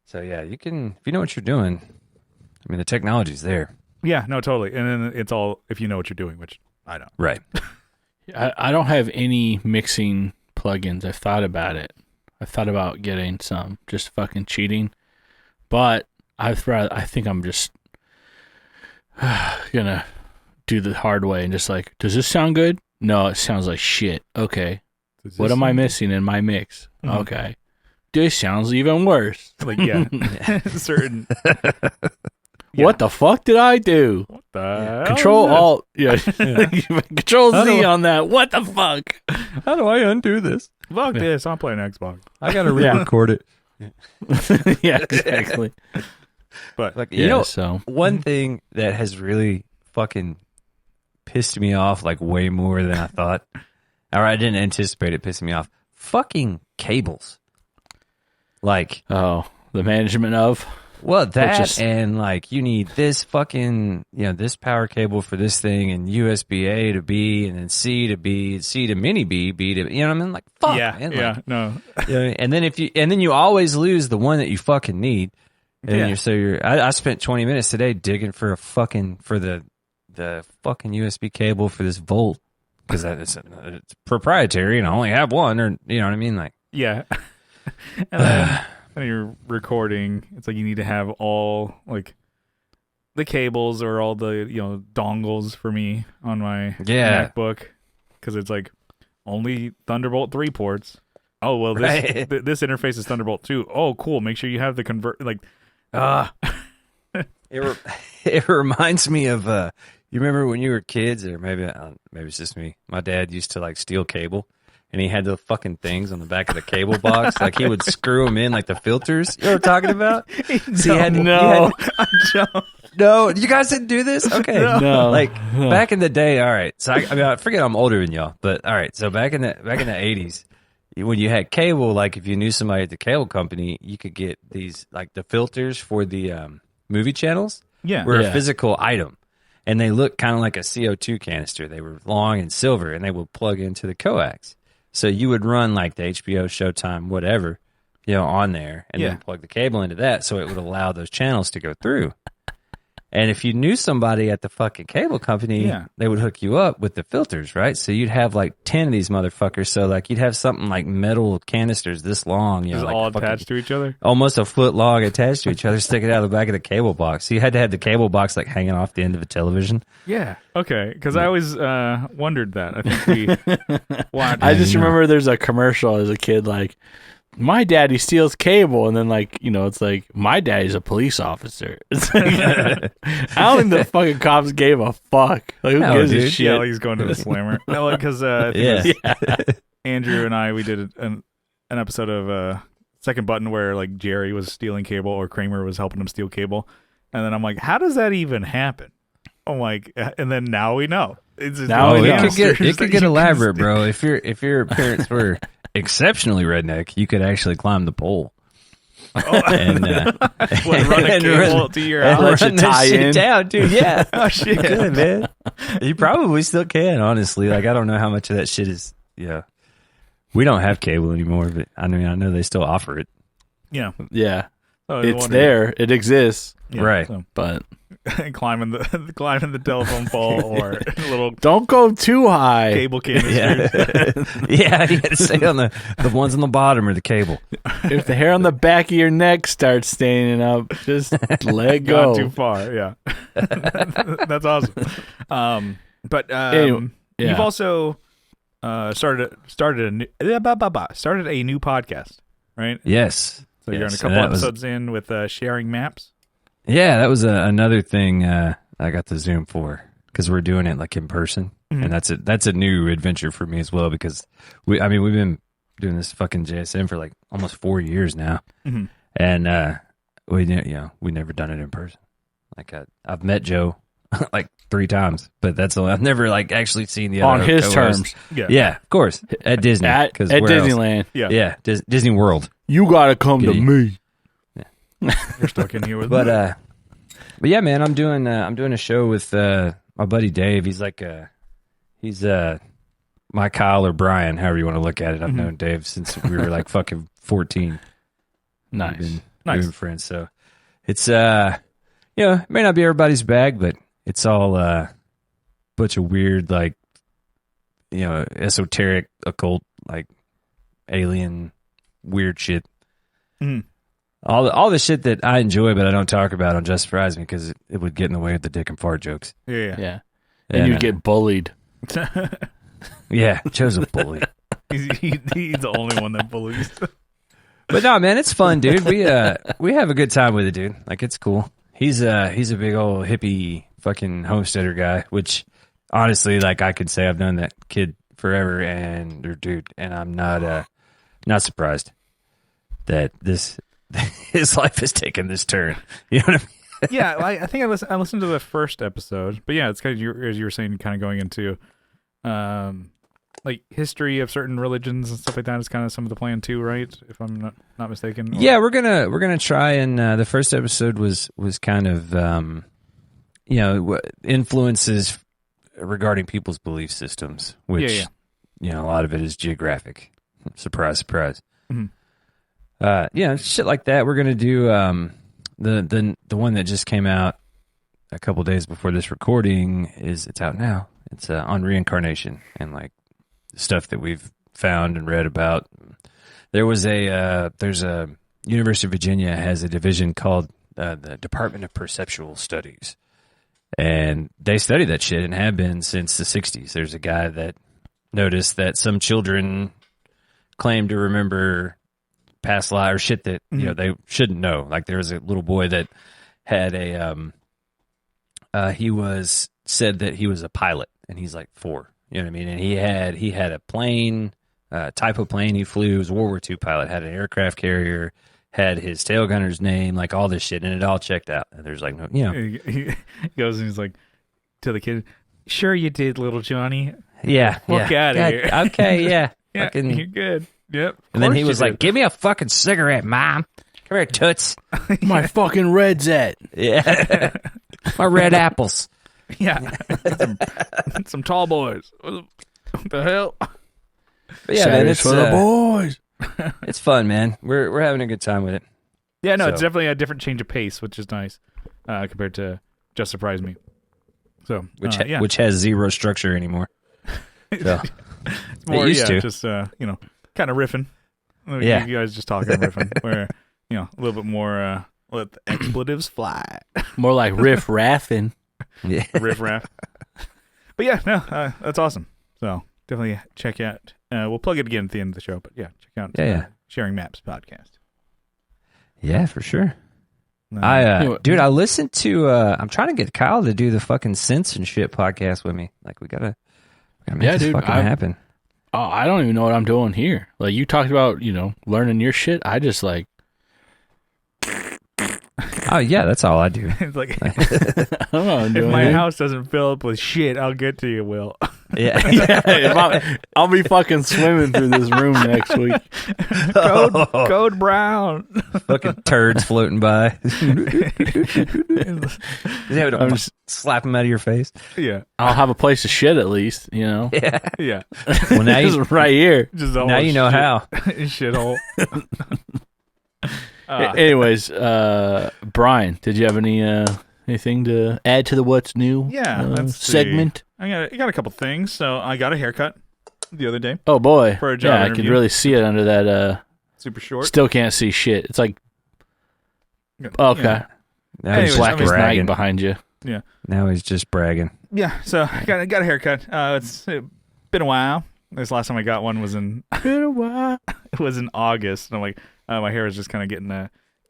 so yeah, you can if you know what you're doing. I mean, the technology's there. Yeah, no, totally. And then it's all if you know what you're doing, which I don't. Right. I don't have any mixing plugins. I've thought about it. I thought about getting some, just fucking cheating, but I think I'm just gonna do the hard way and just like, does this sound good? No, it sounds like shit. Okay, what am I missing in my mix? Mhm. Okay, this sounds even worse. Like, yeah, certain. What the fuck did I do? What the hell Control is this? Alt, yeah. Control Z on that. What the fuck? How do I undo this? Fuck this! I'm playing Xbox. I gotta Yeah. re-record it. Yeah, exactly. But Like, Yeah, so one thing that has really fucking pissed me off, like way more than I thought, or I didn't anticipate it pissing me off. Fucking cables. Like, the management of. well, that just- and like you need this fucking, this power cable for this thing, and USB A to B, and then C to B, C to mini B, B to, what I mean? Like, fuck, yeah, man. yeah, Like, no, and then you always lose the one that you fucking need. And Yeah. I spent 20 minutes today digging for the fucking USB cable for this Volt because it's proprietary and I only have one, or you know what I mean, like, yeah. And then when you're recording, it's like you need to have all like the cables or all the dongles for me on my MacBook because it's like only Thunderbolt 3 ports. Oh well, this Right. this interface is Thunderbolt 2. Oh cool, make sure you have the convert It reminds me of you remember when you were kids, or maybe it's just me. My dad used to like steal cable, and he had the fucking things on the back of the cable box. Like he would screw them in like the filters. You know what I'm talking about? So I don't. no, you guys didn't do this? Okay. No. Like back in the day, all right. So I mean, I forget I'm older than y'all, but all right. So back in the 80s, when you had cable, like if you knew somebody at the cable company, you could get these like the filters for the movie channels. Yeah. Were a physical item. And they looked kind of like a CO2 canister. They were long and silver, and they would plug into the coax. So you would run like the HBO, Showtime, whatever, on there, and then plug the cable into that, so it would allow those channels to go through. And if you knew somebody at the fucking cable company, they would hook you up with the filters, right? So you'd have like 10 of these motherfuckers. So like you'd have something like metal canisters this long, Just like all attached to each other? almost a foot long attached to each other, sticking out of the back of the cable box. So you had to have the cable box like hanging off the end of the television. Yeah. Okay. Because I always wondered that. I think we watched. I just remember there's a commercial as a kid, like, my daddy steals cable, and then like, it's like, my daddy's a police officer. It's like, I don't think the fucking cops gave a fuck. Like, who gives a shit? Yeah, like he's going to the slammer. No, because Andrew and we did an episode of Second Button where like Jerry was stealing cable or Kramer was helping him steal cable, and then I'm like, how does that even happen? I'm like, and then now we know. It's just it could get elaborate, bro. If your parents were exceptionally redneck, you could actually climb the pole. And run a cable to your house, run that shit down, dude. Yeah. Oh shit, Good, man. You probably still can, honestly. Like I don't know how much of that shit is. Yeah, we don't have cable anymore, but I mean, I know they still offer it. Yeah, yeah. Oh, It's there. It exists. Yeah, right. So. But climbing the telephone pole or a little don't go too high. cable canister. Yeah, you got to stay on the ones on the bottom or the cable. If the hair on the back of your neck starts standing up, just let go. Gone too far. Yeah, that's awesome. But Anyway, you've also started a new podcast, right? Yes. So you're on a couple episodes in with sharing maps. Yeah, that was another thing I got the Zoom for because we're doing it like in person, and that's a new adventure for me as well because we've been doing this fucking JSM for like almost 4 years now, and we never done it in person. Like I've met Joe like 3 times, but that's all. I've never like actually seen the other on his co-hosts. terms. Yeah, of course, at Disney, At Disneyland. Yeah. Disney World. You gotta come to me. You're stuck in here with But me. but yeah, man, I'm doing a show with my buddy Dave. He's like he's my Kyle or Brian, however you want to look at it. I've known Dave since we were like fucking 14. Nice. We've Nice. been friends. So it's it may not be everybody's bag, but it's all bunch of weird like esoteric, occult, like alien weird shit. All the shit that I enjoy, but I don't talk about on Just Surprise Me because it would get in the way of the dick and fart jokes. Yeah. And you'd get bullied. Yeah, Joe's a bully. He's the only one that bullies. But no, man, it's fun, dude. We have a good time with it, dude. Like it's cool. He's a big old hippie fucking homesteader guy, which honestly, like I could say I've known that kid forever, and I'm not surprised that his life has taken this turn. You know what I mean? Yeah, I think I listened to the first episode, but yeah, it's kind of as you were saying, kind of going into like history of certain religions and stuff like that is kind of some of the plan too, right? If I'm not mistaken. Yeah, we're gonna try, and the first episode was kind of influences regarding people's belief systems, which a lot of it is geographic. Surprise, surprise. Shit like that. We're gonna do the one that just came out a couple days before this recording it's out now. It's on reincarnation and like stuff that we've found and read about. There's a University of Virginia has a division called the Department of Perceptual Studies, and they study that shit and have been since the 60s. There's a guy that noticed that some children claim to remember past life or shit that they shouldn't know. Like there was a little boy that had said that he was a pilot, and he's like 4. You know what I mean? And he had a plane type of plane he flew. He was a World War II pilot, had an aircraft carrier, had his tail gunner's name, like all this shit, and it all checked out. And there's like no, He goes and he's like to the kid, "Sure you did, little Johnny. Walk out of here." Okay, yeah, Yeah, fucking- you're good. Yep. And then he was like, "Give me a fucking cigarette, Mom. Come here, toots. My fucking red's at. Yeah, my red apples." "Yeah, some tall boys. What the hell?" But yeah, man, Saturdays it's for the boys. it's fun, man. We're having a good time with it. Yeah, no, So- it's definitely a different change of pace, which is nice compared to Just Surprise Me. So, Which has zero structure anymore. So it's more, it used to. just kind of riffing. Yeah. You guys just talking riffing, where a little bit more let the expletives fly, More like riff raffing. Yeah. riff raff. But yeah, no, that's awesome. So definitely check out. We'll plug it again at the end of the show, but yeah, check out Sharing Maps podcast. Yeah, for sure. Dude, I listened to. I'm trying to get Kyle to do the fucking Sense and Shit podcast with me. Like, we gotta make this dude, fucking happen. Oh, I don't even know what I'm doing here. Like, you talked about, learning your shit. I just like, Oh yeah, that's all I do. It's like, I don't know what I'm if doing my here. house doesn't fill up with shit, I'll get to you, Will. Yeah, I'll be fucking swimming through this room next week. Code Brown. fucking turds floating by. I'm just- Slap them out of your face. Yeah, I'll have a place to shit at least, Yeah. yeah. Well, now you Just right here. Just now you know how. Shithole. Anyways, Brian, did you have anything to add to the what's new let's see. segment? I got a couple things. So I got a haircut the other day. Oh boy, For a job yeah, I interview. can really see it under that. Super short. Still can't see shit. It's like okay, Yeah. Now Anyways, he's blackest night bragging. behind you. Now he's just bragging. Yeah, so I got a haircut. It's been a while. This last time I got one was in it was in August. And I'm like, my hair is just kind of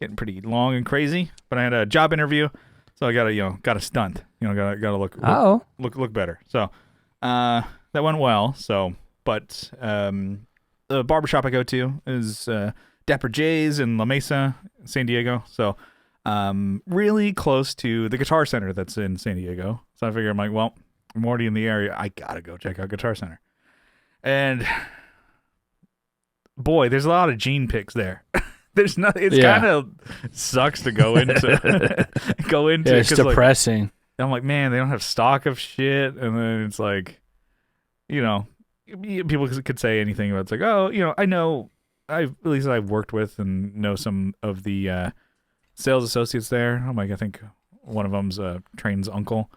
getting pretty long and crazy. But I had a job interview, so I got a stunt. Gotta look better. So that went well. So, but the barbershop I go to is Dapper J's in La Mesa, San Diego. So really close to the Guitar Center that's in San Diego. So I figure I'm like, well, I'm already in the area. I gotta go check out Guitar Center. And boy, there's a lot of gene picks there. There's nothing. It's kind of sucks to go into. Yeah, it's 'cause, like, depressing. I'm like, man, they don't have stock of shit, and then it's like, people could say anything about. It's like, oh, I know, at least I've worked with and know some of the sales associates there. I'm like, I think one of them's Train's uncle,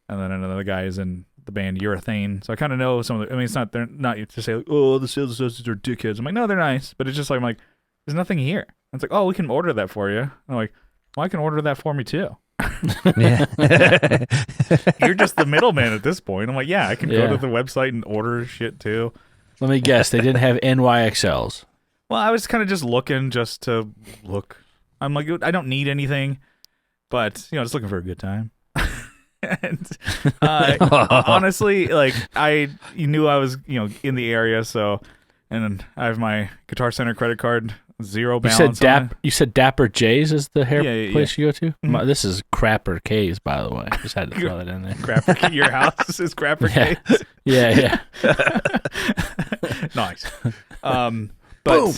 and then another guy is in the band Urethane. So I kind of know some of the. I mean, they're not to say like, oh, the sales associates are dickheads. I'm like, no, they're nice, but it's just like, I'm like, there's nothing here. It's like, oh, we can order that for you. And I'm like, well, I can order that for me too. Yeah. You're just the middleman at this point. I'm like, yeah, I can go Yeah. to the website and order shit too. Let me guess, they didn't have NYXLs. Well, I was kind of just looking just to look. I'm like, I don't need anything, but just looking for a good time. And honestly, like you knew I was in the area, so and then I have my Guitar Center credit card, zero balance. You said Dapper J's is the hair Yeah, place you go to? Mhm. This is Crapper K's, by the way. Just had to throw that in there. Crapper, your house is Crapper Yeah. Case. Yeah. Nice. But Boom.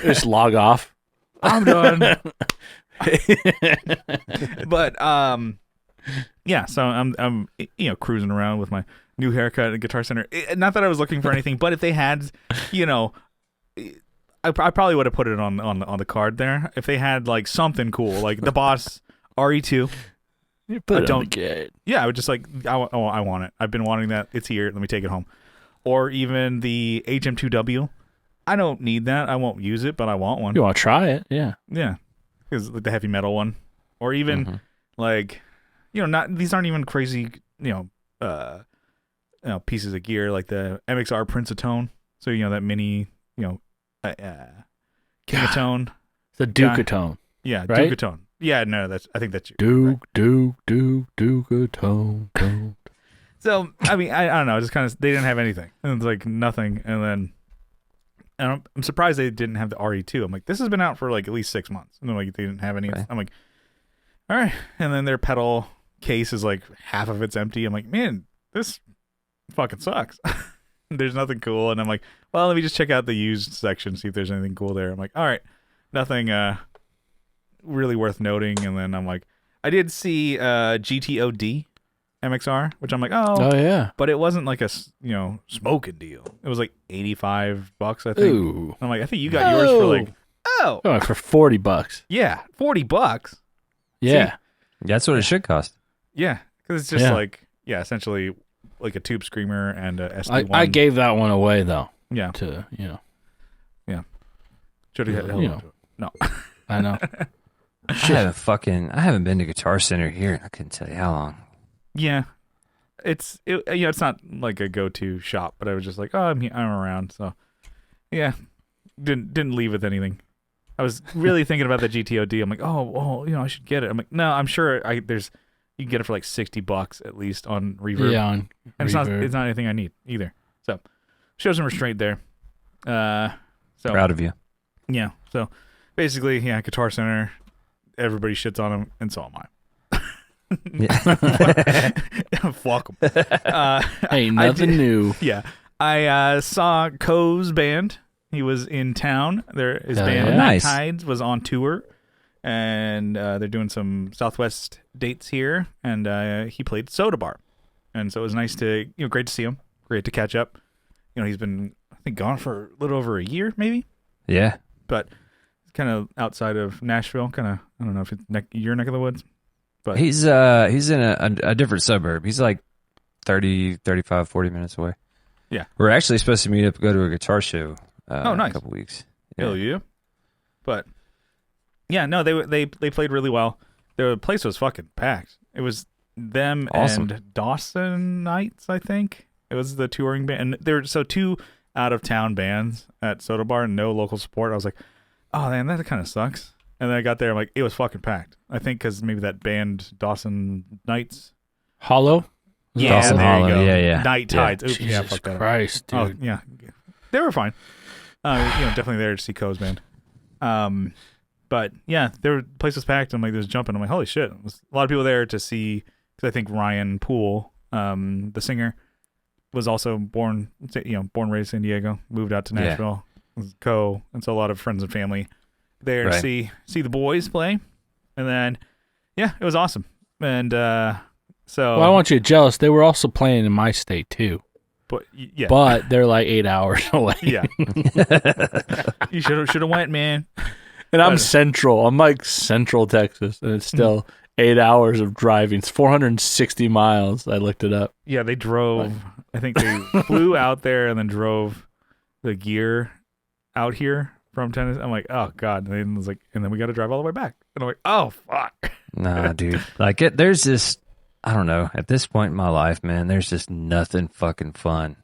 Just log off. I'm done. But yeah, so I'm cruising around with my new haircut at Guitar Center. Not that I was looking for anything, but if they had, I probably would have put it on the card there. If they had like something cool, like the Boss RE2. You put it on don't- the kid. Yeah, I would just like, I want it. I've been wanting that. It's here. Let me take it home. Or even the HM2W. I don't need that. I won't use it, but I want one. You want to try it? Yeah. Yeah, because like the heavy metal one, or even like, not these aren't even crazy, pieces of gear like the MXR Prince of Tone. So that mini, King of Tone. The Ducatone. Yeah, Right? Ducatone. Yeah, no, I think that's you. Ducatone. So I mean, I don't know. Just kind of they didn't have anything, and it's like nothing, and then And I'm surprised they didn't have the RE2. I'm like, this has been out for like at least 6 months. And they're like, they didn't have any. Okay. I'm like, all right. And then their pedal case is like half of it's empty. I'm like, man, this fucking sucks. There's nothing cool. And I'm like, well, let me just check out the used section, see if there's anything cool there. I'm like, all right, nothing really worth noting. And then I'm like, I did see GTOD MXR, which I'm like, Oh yeah. but it wasn't like a smoking deal. It was like $85, I think. Ooh. I'm like, I think you got yours for like Oh, for $40. yeah, $40. Yeah. That's what it should cost. Yeah, because it's just Yeah. like essentially like a tube screamer and a SD1. I gave that one away though. yeah, To should have held you on know. to it. No, I know. I haven't been to Guitar Center here. I couldn't tell you how long. yeah, it's not like a go-to shop, but I was just like, oh, I'm around, so yeah, didn't leave with anything. I was really thinking about the GTOD. I'm like, oh, well, I should get it. I'm like, no, I'm sure you can get it for like $60 at least on Reverb. Yeah, on And Reverb. it's not anything I need either. So show some restraint there. So Proud of you. yeah. So basically, yeah, Guitar Center, everybody shits on them, and so am I. Fuck 'em. Hey, nothing new. Yeah, I saw Co's band. He was in town. His Hell band yeah. Nice. Tides was on tour, and they're doing some Southwest dates here. And he played Soda Bar, and so it was nice to great to see him. Great to catch up. He's been I think gone for a little over a year, maybe, Yeah. but kind of outside of Nashville. Kind of I don't know if it's your neck of the woods. But He's in a different suburb. He's like 30, 35, 40 minutes away. Yeah. We're actually supposed to meet up to go to a guitar show Oh, in nice. a couple weeks. hell yeah. But yeah, no, they played really well. The place was fucking packed. It was them Awesome. and Dawson Knights, I think. It was the touring band, and there were two out of town bands at Soda Bar and no local support. I was like, oh man, that kind of sucks. And then I got there, I'm like, it was fucking packed. I think because maybe that band Dawson Knights. Hollow? Yeah, Dawson there Hollow, you go. yeah. Night Yeah. Tides. Oops, yeah, Jesus fuck that up. Christ, dude. Oh yeah, they were fine. Definitely there to see Co's band. But yeah, the place was packed. I'm like, there's jumping. I'm like, holy shit! There was a lot of people there to see because I think Ryan Poole, the singer, was also born raised in San Diego, moved out to Yeah. Nashville. Was Co, and so a lot of friends and family there to Right. see the boys play, and then yeah, it was awesome. And so Well, I don't want you jealous. They were also playing in my state too, yeah, but they're like 8 hours away. yeah, you should have went, man. And I'm But- central. I'm like central Texas, and it's still 8 hours of driving. It's 460 miles. I looked it up. Yeah, they drove. I think they flew out there and then drove the gear out here from Tennessee. I'm like, oh god. And then it was like, and then we got to drive all the way back. And I'm like, oh fuck. Nah, dude. Like there's this. I don't know. At this point in my life, man, there's just nothing fucking fun.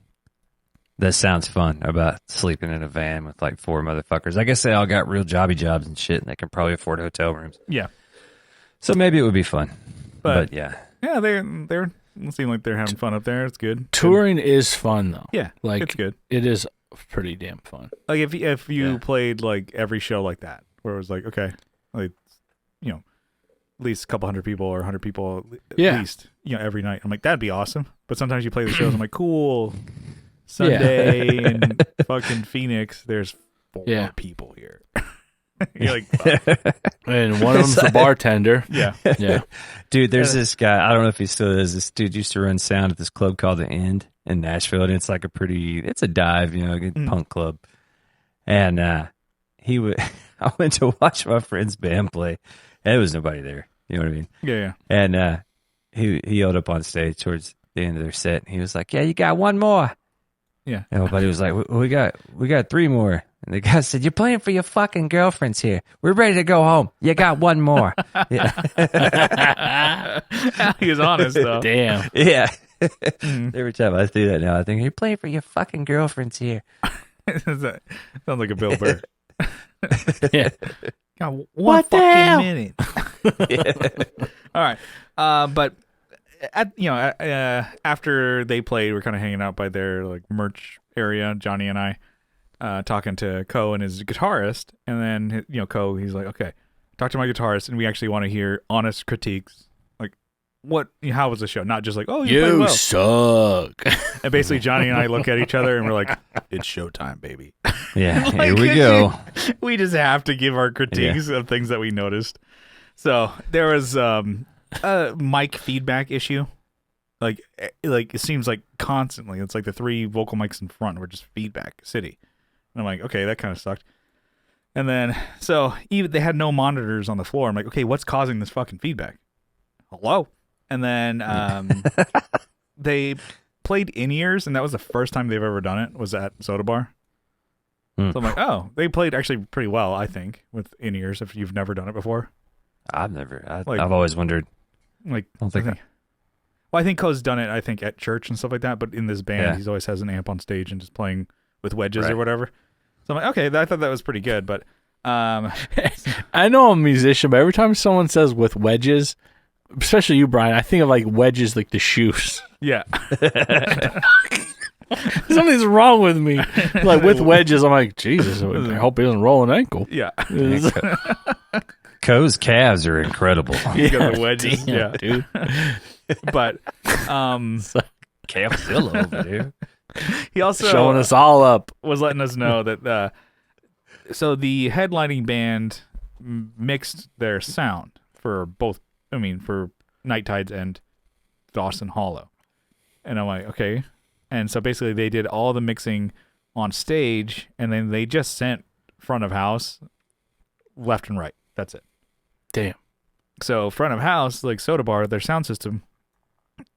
That sounds fun about sleeping in a van with like 4 motherfuckers. I guess they all got real jobby jobs and shit, and they can probably afford hotel rooms. Yeah, So maybe it would be fun. But yeah. yeah, they're it seem like they're having fun up there. It's good. Touring is fun though. Yeah, Like it's good. it is pretty damn fun. Like if you Yeah. played like every show like that, where it was like, okay, like at least a couple hundred people or 100 people at Yeah. least every night. I'm like, that'd be awesome. But sometimes you play the shows. I'm like, cool. Sunday in fucking Phoenix, there's 4 Yeah. people here. You're like, fuck. And one of them's the bartender. Yeah. Yeah. Dude, there's this guy. I don't know if he still is. This dude used to run sound at this club called The End in Nashville, and it's like it's a dive, good punk club. And he would. I went to watch my friend's band play, and there was nobody there. You know what I mean? Yeah. And he yelled up on stage towards the end of their set. And he was like, "Yeah, you got one more." Yeah. And everybody was like, "We got 3 more." And the guy said, "You're playing for your fucking girlfriends here. We're ready to go home. You got one more." Yeah. He was honest, though. Damn. Yeah. Every time I see that now, I think you're playing for your fucking girlfriends here. Sounds like a Bill Burr. Yeah. Got one What the fucking hell? minute. All right. But after they played, we're kind of hanging out by their like merch area, Johnny and I. talking to Ko and his guitarist, and then Ko, he's like, okay, talk to my guitarist, and we actually want to hear honest critiques. Like, how was the show? Not just like, oh, you played well. Suck. And basically, Johnny and I look at each other and we're like, it's showtime, baby. Yeah, Like, here we go. We just have to give our critiques of things that we noticed. So there was a mic feedback issue. Like it seems like constantly. It's like the 3 vocal mics in front were just feedback city. And I'm like, okay, that kind of sucked. And then, so even they had no monitors on the floor. I'm like, okay, what's causing this fucking feedback? Hello? And then they played in-ears, and that was the first time they've ever done it, was at Soda Bar. So I'm like, oh, they played actually pretty well, I think, with in-ears if you've never done it before. I've always wondered. Like, I don't think I think Ko's done it, I think, at church and stuff like that, but in this band, he always has an amp on stage and just playing with wedges or whatever. So I'm like, okay, I thought that was pretty good, but... I know I'm a musician, but every time someone says with wedges, especially you, Brian, I think of like wedges like the shoes. Yeah. Something's wrong with me. Like with wedges, I'm like, Jesus, I hope he doesn't roll an ankle. Yeah. Ko's calves are incredible. He's got the wedges. Damn, dude. But Calfzilla over there. He also showing us all up. Was letting us know that so the headlining band mixed their sound for both. I mean, for Night Tides and Dawson Hollow, and I'm like, okay. And so basically, they did all the mixing on stage, and then they just sent front of house, left and right. That's it. Damn. So front of house, like Soda Bar, their sound system,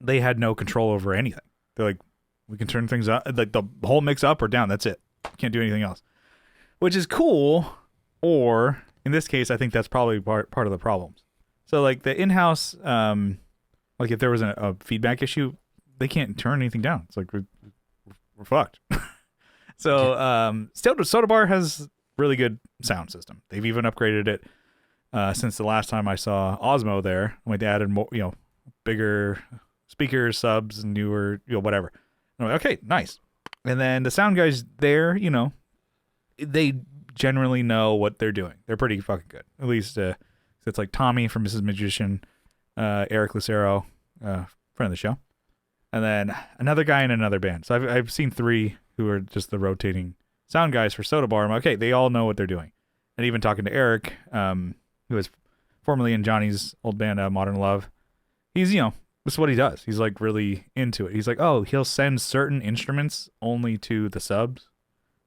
they had no control over anything. They're like, we can turn things up, like the whole mix up or down. That's it. Can't do anything else. Which is cool, or in this case, I think that's probably part of the problems. So like the in-house, like if there was a feedback issue, they can't turn anything down. It's like we're fucked. So still, Soda Bar has really good sound system. They've even upgraded it since the last time I saw Osmo there. Like they added more, bigger speakers, subs, and newer, whatever. And I'm like, okay, nice. And then the sound guys there, they generally know what they're doing. They're pretty fucking good. At least it's like Tommy from Mrs. Magician, Eric Lucero, friend of the show, and then another guy in another band. So I've seen 3 who are just the rotating sound guys for Soda Bar. I'm like, okay, they all know what they're doing. And even talking to Eric, who was formerly in Johnny's old band, Modern Love, he's, this is what he does. He's like really into it. He's like, oh, he'll send certain instruments only to the subs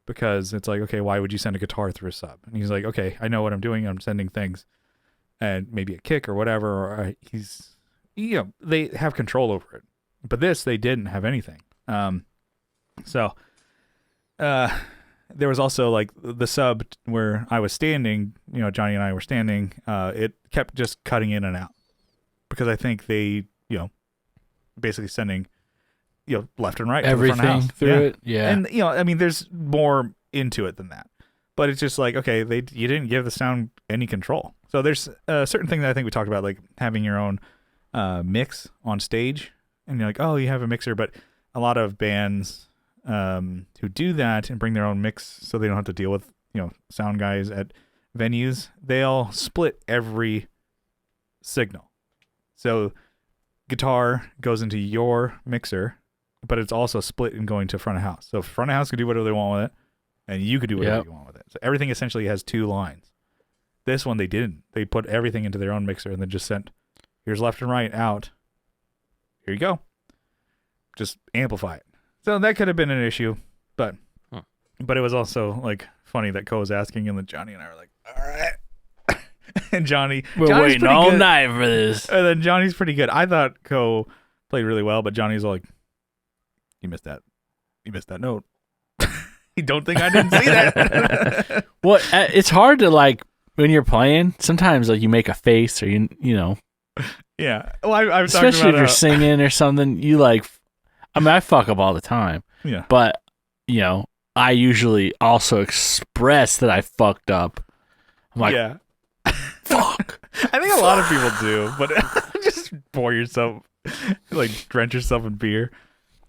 because it's like, okay, why would you send a guitar through a sub? And he's like, okay, I know what I'm doing. I'm sending things and maybe a kick or whatever. Or they have control over it. But this, they didn't have anything. So there was also like the sub where I was standing, Johnny and I were standing. It kept just cutting in and out because I think they, basically sending, left and right everything to the front of house. through it. Yeah. And, I mean, there's more into it than that. But it's just like, okay, you didn't give the sound any control. So there's a certain thing that I think we talked about, like having your own mix on stage. And you're like, oh, you have a mixer. But a lot of bands who do that and bring their own mix so they don't have to deal with, sound guys at venues, they'll split every signal. So guitar goes into your mixer, but it's also split and going to front of house. So front of house can do whatever they want with it, and you could do whatever you want with it. So everything essentially has 2 lines. This one they didn't. They put everything into their own mixer and then just sent, here's left and right out. Here you go. Just amplify it. So that could have been an issue, but it was also like funny that Ko was asking, and then Johnny and I were like, all right. And Johnny's waiting all good. night for this. And then Johnny's pretty good. I thought Ko played really well, but Johnny's like, you missed that note. You don't think I didn't see that? Well, it's hard to like when you're playing. Sometimes like you make a face, or you know. Yeah. Well, I'm especially talking about if you're singing or something. You like, I mean, I fuck up all the time. Yeah. But I usually also express that I fucked up. I'm like, yeah. Fuck. I think a lot of people do, but just pour yourself, like drench yourself in beer.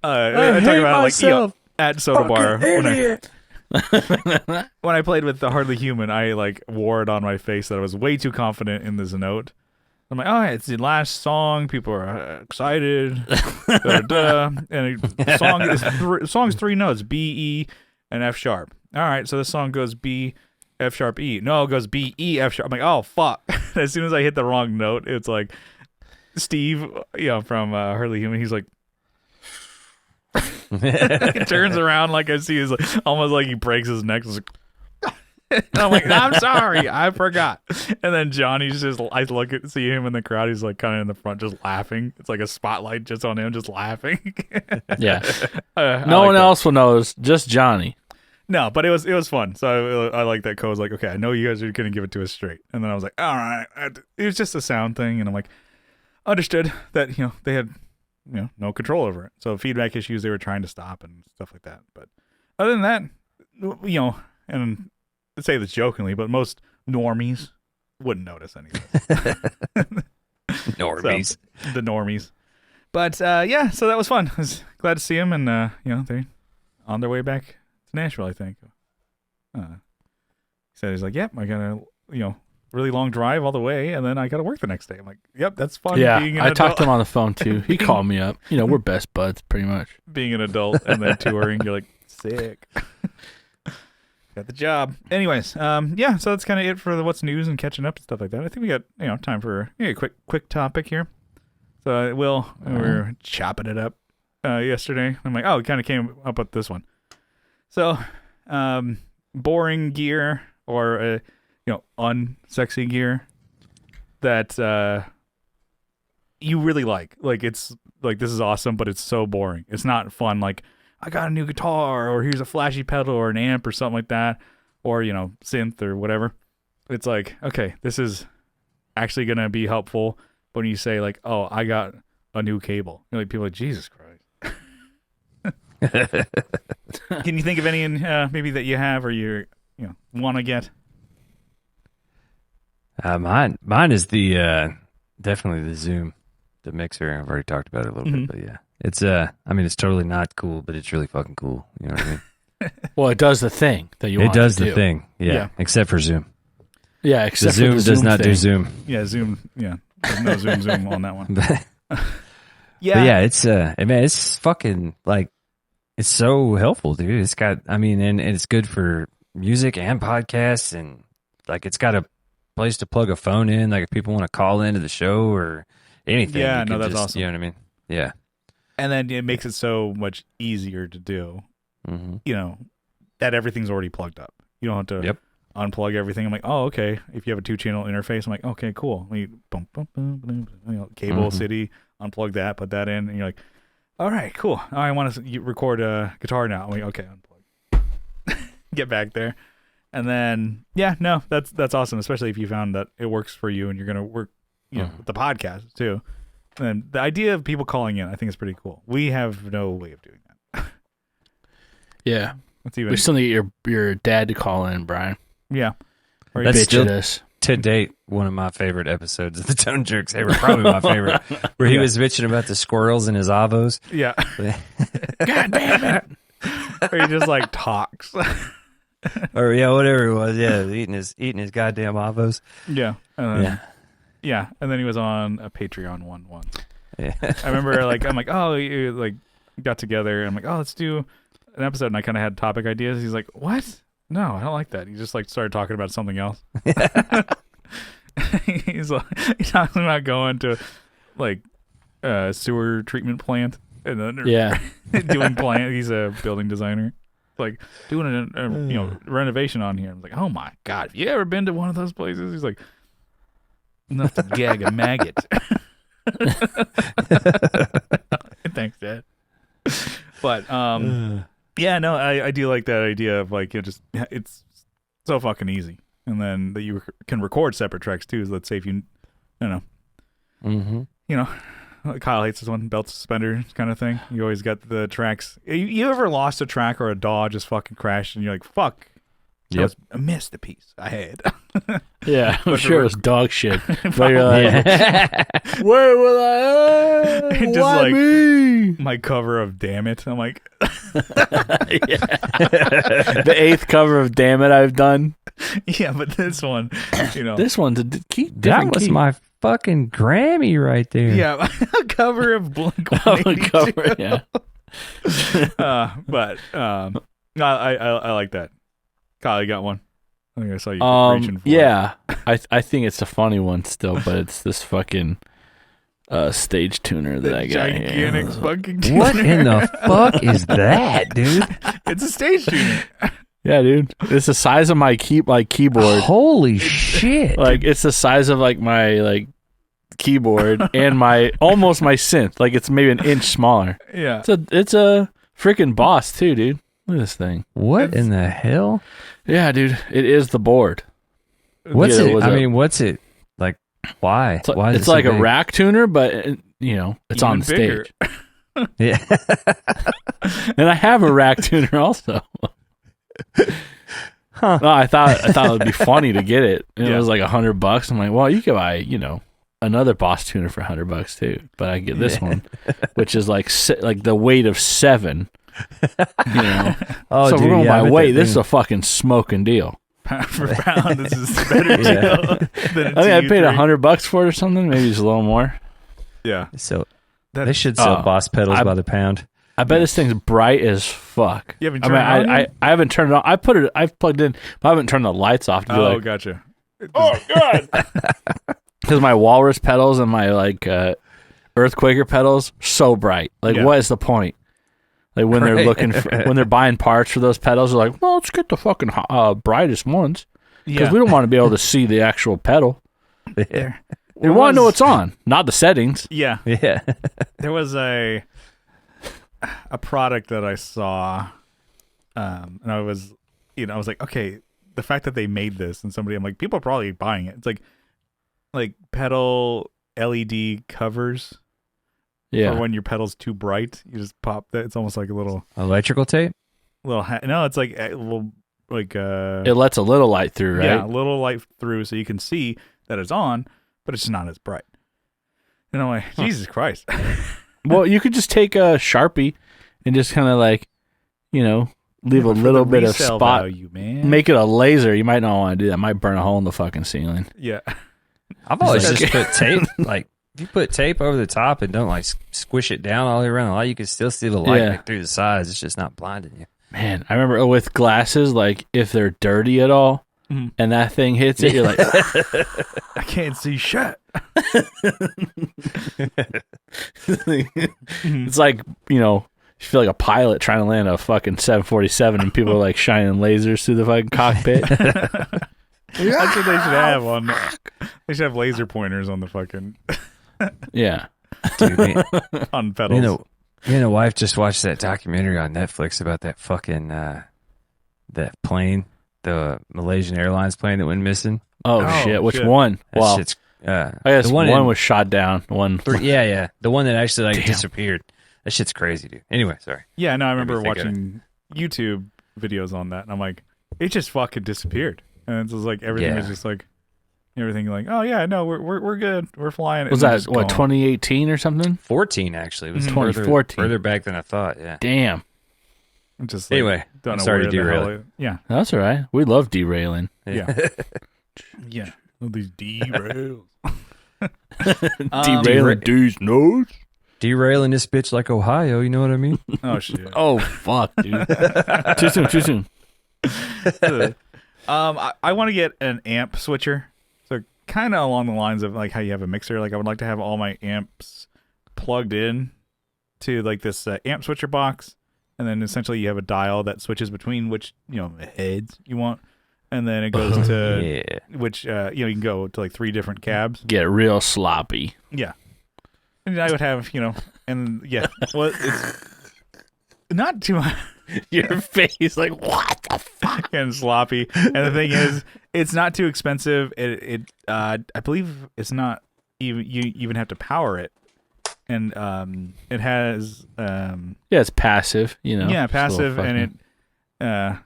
I'm talking about myself. Like at Soda Bar when I played with the Hardly Human, I like wore it on my face that I was way too confident in this note. I'm like, oh, it's the last song. People are excited. Da, da, da. And song's 3 notes: B, E, and F sharp. All right, so the song goes B, F sharp, E. No, it goes B, E, F sharp. I'm like, oh fuck! As soon as I hit the wrong note, it's like Steve, from Hardly Human. He's like. He turns around like I see is like, almost like he breaks his neck. Like, and I'm like, I'm sorry, I forgot. And then Johnny's just, I see him in the crowd. He's like kind of in the front, just laughing. It's like a spotlight just on him, just laughing. Yeah. No one else will notice, just Johnny. No, but it was fun. So I like that code. I was like, okay, I know you guys are gonna give it to us straight. And then I was like, all right, it was just a sound thing, and I'm like, understood that they had no control over it. So feedback issues they were trying to stop and stuff like that. But other than that, and I say this jokingly, but most normies wouldn't notice anything. Normies. So, the normies. But yeah, so that was fun. I was glad to see him, and they're on their way back to Nashville, I think. He said he's like, yep, I got a really long drive all the way, and then I got to work the next day. I'm like, yep, that's fun. Yeah, being an I adult. talked to him on the phone too. He called me up. We're best buds, pretty much. Being an adult and then touring, you're like, sick. Got the job. Anyways, yeah, so that's kind of it for the what's news and catching up and stuff like that. I think we got time for a quick topic here. So we were chopping it up yesterday. I'm like, oh, we kind of came up with this one. So, boring gear or unsexy gear that you really like. Like, it's like, this is awesome, but it's so boring. It's not fun. Like, I got a new guitar, or here's a flashy pedal or an amp or something like that, or synth or whatever. It's like, okay, this is actually gonna be helpful. But when you say like, oh, I got a new cable, people are like, Jesus Christ. Can you think of any maybe that you have or you want to get? Mine is the definitely the Zoom, the mixer. I've already talked about it a little bit, but yeah, it's it's totally not cool, but it's really fucking cool. You know what I mean? Well, it does the thing that you want. It does to the do. thing, yeah. Except for Zoom. Yeah, except Zoom for the Zoom does not thing. do Zoom. Yeah, Zoom. Yeah, there's no Zoom on that one. Yeah, but yeah, it's it's fucking like. It's so helpful, dude. It's got, and it's good for music and podcasts, and like it's got a place to plug a phone in, like if people want to call into the show or anything. Yeah, no, that's awesome. You know what I mean? Yeah. And then it makes it so much easier to do. Mm-hmm. That everything's already plugged up. You don't have to unplug everything. I'm like, oh, okay. If you have a 2-channel interface, I'm like, okay, cool. Cable City, unplug that, put that in, and you're like, all right, cool. I want to record a guitar now. I'm like, okay, unplug. Get back there. And then, yeah, no, that's awesome, especially if you found that it works for you and you're going to work with the podcast too. And the idea of people calling in, I think is pretty cool. We have no way of doing that. Yeah. We still need your dad to call in, Brian. Yeah. Or That's bitch still, at us. to date, one of my favorite episodes of the Tone Jerks ever. Probably my favorite. Where he was bitching about the squirrels in his avos. Yeah. God damn it. Or he just like talks. Or whatever it was. Yeah, eating his goddamn avos. Yeah. Yeah. And then he was on a Patreon one once. Yeah. I remember I'm like, oh, you like got together. And I'm like, oh, let's do an episode. And I kind of had topic ideas. He's like, what? No, I don't like that. He just like started talking about something else. He's talking about going to like a sewer treatment plant and then doing plant. He's a building designer, like doing a renovation on here. I'm like, oh my god, have you ever been to one of those places? He's like, enough to gag a maggot. Thanks, Dad. But yeah, no, I do like that idea of like it's so fucking easy, and then that you can record separate tracks too. So let's say if Kyle hates this one, belt suspender kind of thing. You always got the tracks. You ever lost a track or a DAW just fucking crashed and you're like, fuck, I missed the piece I had. Yeah, I'm But sure it was dog shit. But you're like, where will I? Just Why like- me? My cover of Damn It. I'm like, The 8th cover of Damn It I've done. yeah, but this one, This one's a key. That was my fucking Grammy right there. yeah, a cover of Blink cover. Yeah. but I like that. Kyle, you got one? I think I saw you reaching for it. Yeah, I think it's a funny one still, but it's this fucking stage tuner that I got gigantic here. fucking tuner. What in the fuck is that, dude? It's a stage tuner. Yeah, dude, it's the size of my keyboard. Holy shit! Like it's the size of like my keyboard and my almost my synth. Like it's maybe an inch smaller. Yeah. It's a freaking boss too, dude. Look at this thing. What in the hell? Yeah, dude, it is the board. What's Yeah, it? I mean, what's it like? Why? Why? Is It's it so like a big? rack tuner, but it's Even on the bigger. stage. Yeah. And I have a rack tuner also. Huh. No, I thought it would be funny to get it. And Yeah. It was like $100. I'm like, well, you could buy, another Boss tuner for $100 too. But I get this one, which is like the weight of 7. Oh, So dude, we're going yeah, I by bet weight. that This is thing- a fucking smoking deal. Pound for pound, this is a better Yeah. deal than a I think I paid TU3. $100 for it or something. Maybe it's a little more. Yeah. So That- they should sell Oh, Boss pedals by the pound. I bet this thing's bright as fuck. You haven't I turned mean, it on I yet? haven't turned it on. I've plugged in, but I haven't turned the lights off to be Oh, like, gotcha. oh god, because my Walrus pedals and my Earthquaker pedals so bright. Like, Yeah. what is the point? Like when they're Right. looking when they're buying parts for those pedals, they're like, well, let's get the fucking brightest ones because Yeah. we don't want to be able to see the actual pedal. There We want to know was- what's on, not the settings. Yeah. Yeah. There was a product that I saw, and I was like, okay, the fact that they made this and I'm like, people are probably buying it. It's like pedal LED covers Yeah, for when your pedal's too bright. You just pop that. It's almost like a little Electrical tape? no, it's like a little it lets a little light through, right? yeah, a little light through so you can see that it's on, but it's just not as bright. And I'm like, Jesus Christ. Well, you could just take a Sharpie and just kind of leave a For little the bit of resale spot. value, man. Make it a laser. You might not want to do that. Might burn a hole in the fucking ceiling. Yeah. I've always like- just put tape. Like, if you put tape over the top and don't squish it down all the way around the light, you can still see the light Yeah. through the sides. It's just not blinding you. Man, I remember with glasses, like if they're dirty at all Mhm. and that thing hits it, you're like, I can't see shit. it's like, you feel like a pilot trying to land a fucking 747 and people are like shining lasers through the fucking cockpit. That's what they should have on. They should have laser pointers on the fucking Yeah. Dude, on pedals. me and the wife just watched that documentary on Netflix about that fucking that plane, the Malaysian Airlines plane that went missing. Oh, Oh, shit. Which shit. one? That Well, shit's I guess the one in- was shot down. One. yeah, the one that actually Damn. disappeared. That shit's crazy, dude. Anyway, sorry. Yeah, no, I Made me remember think of watching YouTube videos on that, and I'm like, it just fucking disappeared, and it's just like everything Yeah. was just like everything like, oh yeah, no, we're good, we're flying. and Was then that, just what, gone. 2018 or something? 14 actually. It was Mhm. 2014. Further back than I thought. Yeah. Damn. I'm just like, Anyway, don't I'm know sorry where to the derail hell it. Yeah, That's all right. We love derailing. yeah, yeah. All these derails. Derailing dudes' nose. Derailing this bitch like Ohio. You know what I mean? Oh shit. Oh, fuck, dude. Too soon. I want to get an amp switcher. So kind of along the lines of like how you have a mixer. Like I would like to have all my amps plugged in to like this amp switcher box, and then essentially you have a dial that switches between which heads you want, and then it goes to Yeah. which you can go to like 3 different cabs. Get real sloppy. Yeah, and I would have and yeah, well it's not too much. Your face, like, what the fuck? And sloppy. And the thing is, it's not too expensive. I believe it's not even you even have to power it, and it has Yeah, it's passive, yeah It's a little passive, and fucking-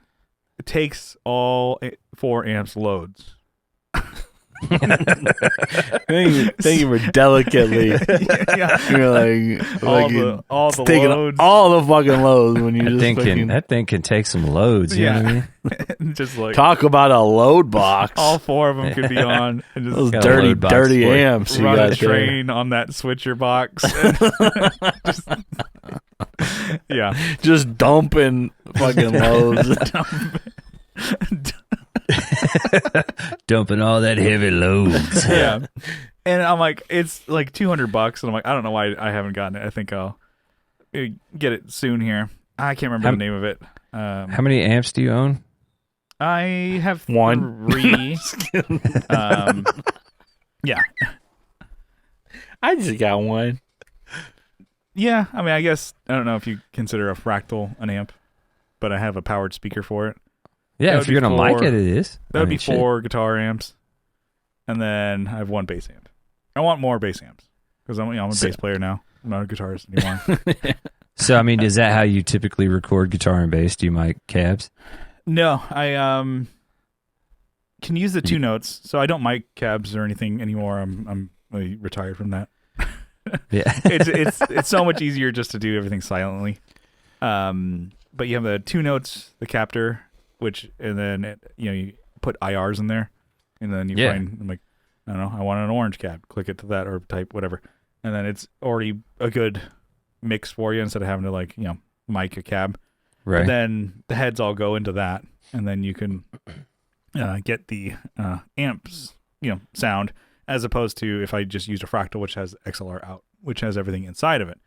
it takes all 4 amps loads. Thank you for delicately. Yeah. You're like all the taking loads. all the fucking loads when you That thing can take some loads. You know what I mean? Just like talk about a load box. all 4 of them could be on, and just Those Got a dirty, load box dirty for it. amps you run got a there. train on that switcher box. Just, yeah. Just dumping fucking loads. Dumping all that heavy loads. Yeah. And I'm like, it's like $200, and I'm like, I don't know why I haven't gotten it. I think I'll get it soon here. I can't remember the name of it. How many amps do you own? I have 1. 3. Yeah. I just got one. Yeah, I mean, I guess, I don't know if you consider a fractal an amp, but I have a powered speaker for it. Yeah, That if would you're be gonna mic 4. it, it is. That would be 4 guitar amps, and then I have 1 bass amp. I want more bass amps, because I'm a bass player now. I'm not a guitarist anymore. So, I mean, is that how you typically record guitar and bass? Do you mic cabs? No, I can use the 2 notes, so I don't mic cabs or anything anymore. I'm really retired from that. Yeah. It's so much easier just to do everything silently. But you have the 2 notes, the captor, and then you put IRs in there, and then you find, I'm like, I don't know, I want an orange cab. Click it to that or type whatever, and then it's already a good mix for you instead of having to mic a cab. Right. But then the heads all go into that, and then you can get the amps sound, as opposed to if I just used a fractal, which has XLR out, which has everything inside of it.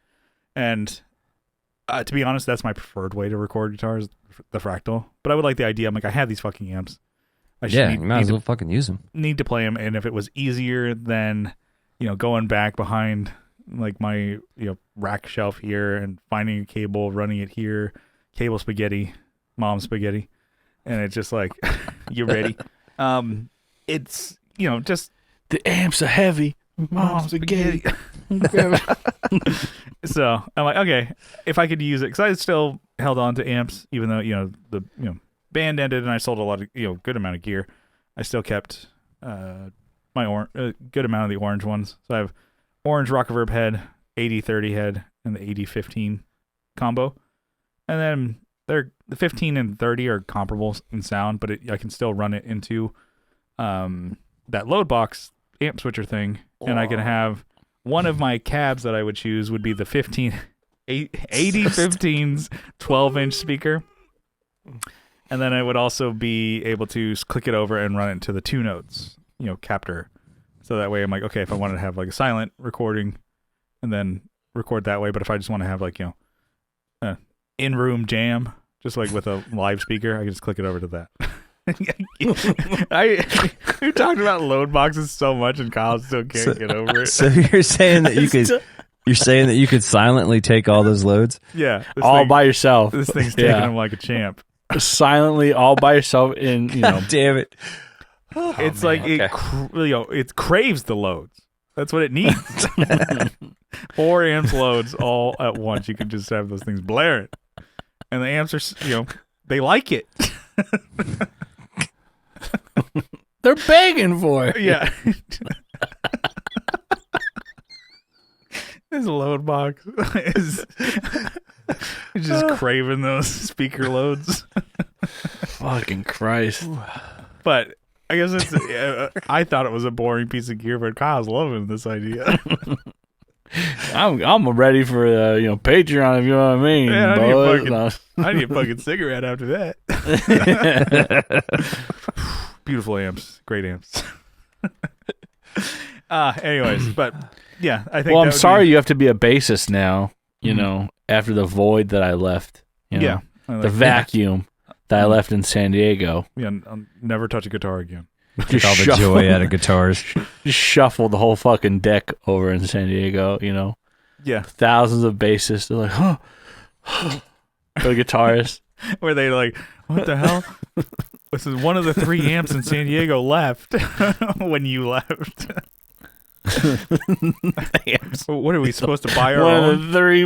And to be honest, that's my preferred way to record guitars, the fractal. But I would like the idea. I'm like, I have these fucking amps. You might as well fucking use them. Need to play them, and if it was easier than going back behind like my rack shelf here and finding a cable, running it here, cable spaghetti, mom spaghetti, and it's just like you ready. It's just The amps are heavy. mom spaghetti. So I'm like, okay, if I could use it, because I still held on to amps, even though the band ended and I sold a lot of good amount of gear. I still kept my good amount of the orange ones. So I have orange Rock-A-Verb head, 80-30 head, and the 80-15 combo. And then the 15 and 30 are comparable in sound, but I can still run it into that load box amp switcher thing, and I can have one of my cabs that I would choose would be the 80-15's 12-inch speaker. And then I would also be able to click it over and run it to the 2 notes, captor. So that way I'm like, okay, if I wanted to have like a silent recording and then record that way, but if I just want to have like, in-room jam, just like with a live speaker, I can just click it over to that. We talked about load boxes so much, and Kyle still can't get over it. So you're saying that you could silently take all those loads? Yeah, All by yourself. This thing's taking them like a champ. Silently, all by yourself. In Damn it! It's like it craves the loads. That's what it needs. 4 amps loads all at once. You can just have those things blaring, and the amps are they like it. They're begging for it. Yeah. This load box is just craving those speaker loads. Fucking Christ. But I guess I thought it was a boring piece of gear, but Kyle's loving this idea. I'm ready for Patreon, if you know what I mean. Yeah, I need a fucking cigarette after that. Beautiful amps, great amps. Anyways, but yeah, I think. Well, I'm sorry you have to be a bassist now. After the void that I left. Yeah, the vacuum that I left in San Diego. Yeah, I'll never touch a guitar again. Take all the joy out of guitars. Just shuffle the whole fucking deck over in San Diego. Yeah, thousands of bassists. They're like, huh. The guitarists. Were they like, what the hell? This is one of the 3 amps in San Diego left when you left. What are we supposed to buy our one own? of the 3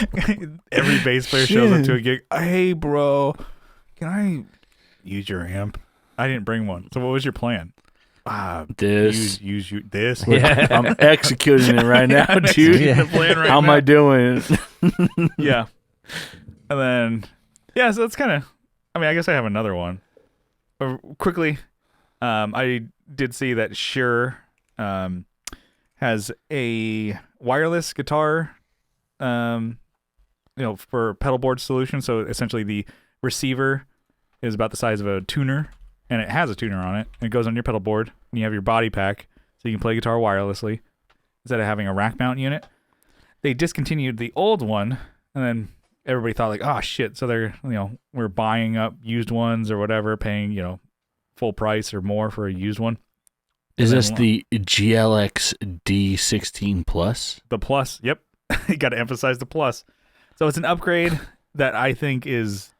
fucking. Every bass player shows up to a gig. Hey, bro, can I use your amp? I didn't bring one. So what was your plan? This. Use this. Yeah. I'm executing it right now, I'm dude. executing the plan right How am now. I doing? Yeah. And then, yeah, so that's kind of, I mean, I guess I have another one. Quickly, I did see that Shure has a wireless guitar, for pedal board solution. So essentially the receiver is about the size of a tuner, and it has a tuner on it, and it goes on your pedal board, and you have your body pack, so you can play guitar wirelessly instead of having a rack mount unit. They discontinued the old one, and then everybody thought like, oh shit, so they're, we're buying up used ones or whatever, paying, full price or more for a used one. Is this the GLX D16 Plus? The Plus, yep. You got to emphasize the Plus. So it's an upgrade that I think is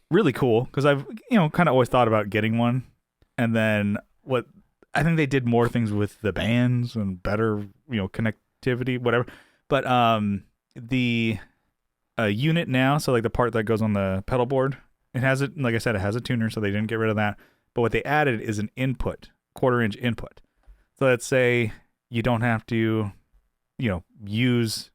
really cool because I've, kind of always thought about getting one. And then I think they did more things with the bands and better, connectivity, whatever. But the unit now, so like the part that goes on the pedal board, it has it, like I said, it has a tuner, so they didn't get rid of that. But what they added is an input, 1/4-inch input. So let's say you don't have to, use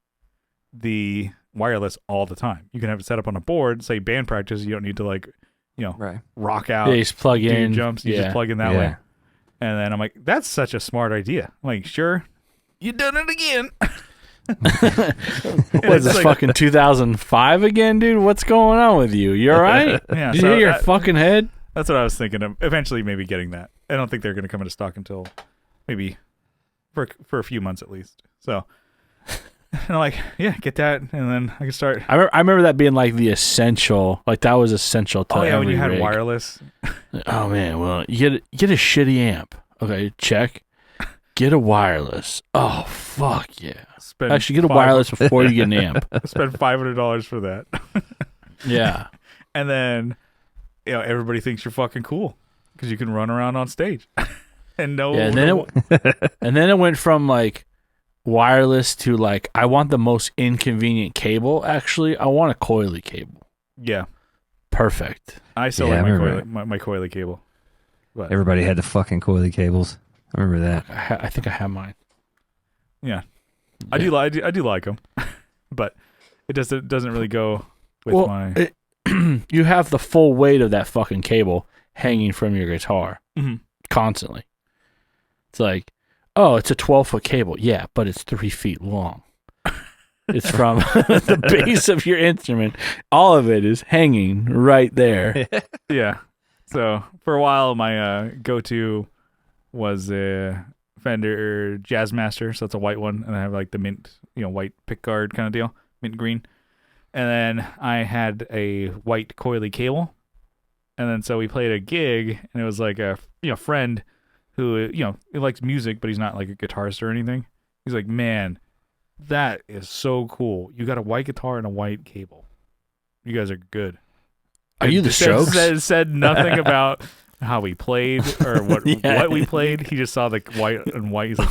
the wireless all the time. You can have it set up on a board, say band practice. You don't need to Right. rock out, Yeah, just plug do in. jumps. You just plug in that Yeah. way. And then I'm like, that's such a smart idea. I'm like, sure, you done it again. What is this, fucking 2005 again, dude? What's going on with you? You all right? Yeah, Did you so hit your that- fucking head? That's what I was thinking of. Eventually, maybe getting that. I don't think they're going to come into stock until maybe for a few months at least. So, and I'm like, yeah, get that, and then I can start. I remember that being like the essential, like that was essential to Oh yeah, when every you had rig. wireless. Oh man, well you get a shitty amp. Okay, check. Get a wireless. Oh fuck yeah. Spend Actually, get a wireless before you get an amp. Spend $500 for that, Yeah. and then everybody thinks you're fucking cool because you can run around on stage. And Yeah, and then it went from like wireless to like I want the most inconvenient cable. Actually, I want a coily cable. yeah, Perfect. I still Yeah, I like remember my coily cable. But Everybody had the fucking coily cables. I remember that. I think I have mine. yeah, I do like them, but it doesn't really go with Well, my. You have the full weight of that fucking cable hanging from your guitar Mhm. constantly. It's like, oh, it's a 12-foot cable. Yeah, but it's 3 feet long. It's from the base of your instrument. All of it is hanging right there. Yeah. So for a while, my go-to was a Fender Jazzmaster. So it's a white one, and I have like the mint, white pickguard kind of deal, mint green. And then I had a white coily cable. And then so we played a gig, and it was like a friend who he likes music, but he's not like a guitarist or anything. He's like, man, that is so cool. You got a white guitar and a white cable. You guys are good. Are you the Strokes? Said nothing about how we played or what Yeah. what we played. He just saw the white and white. He's like,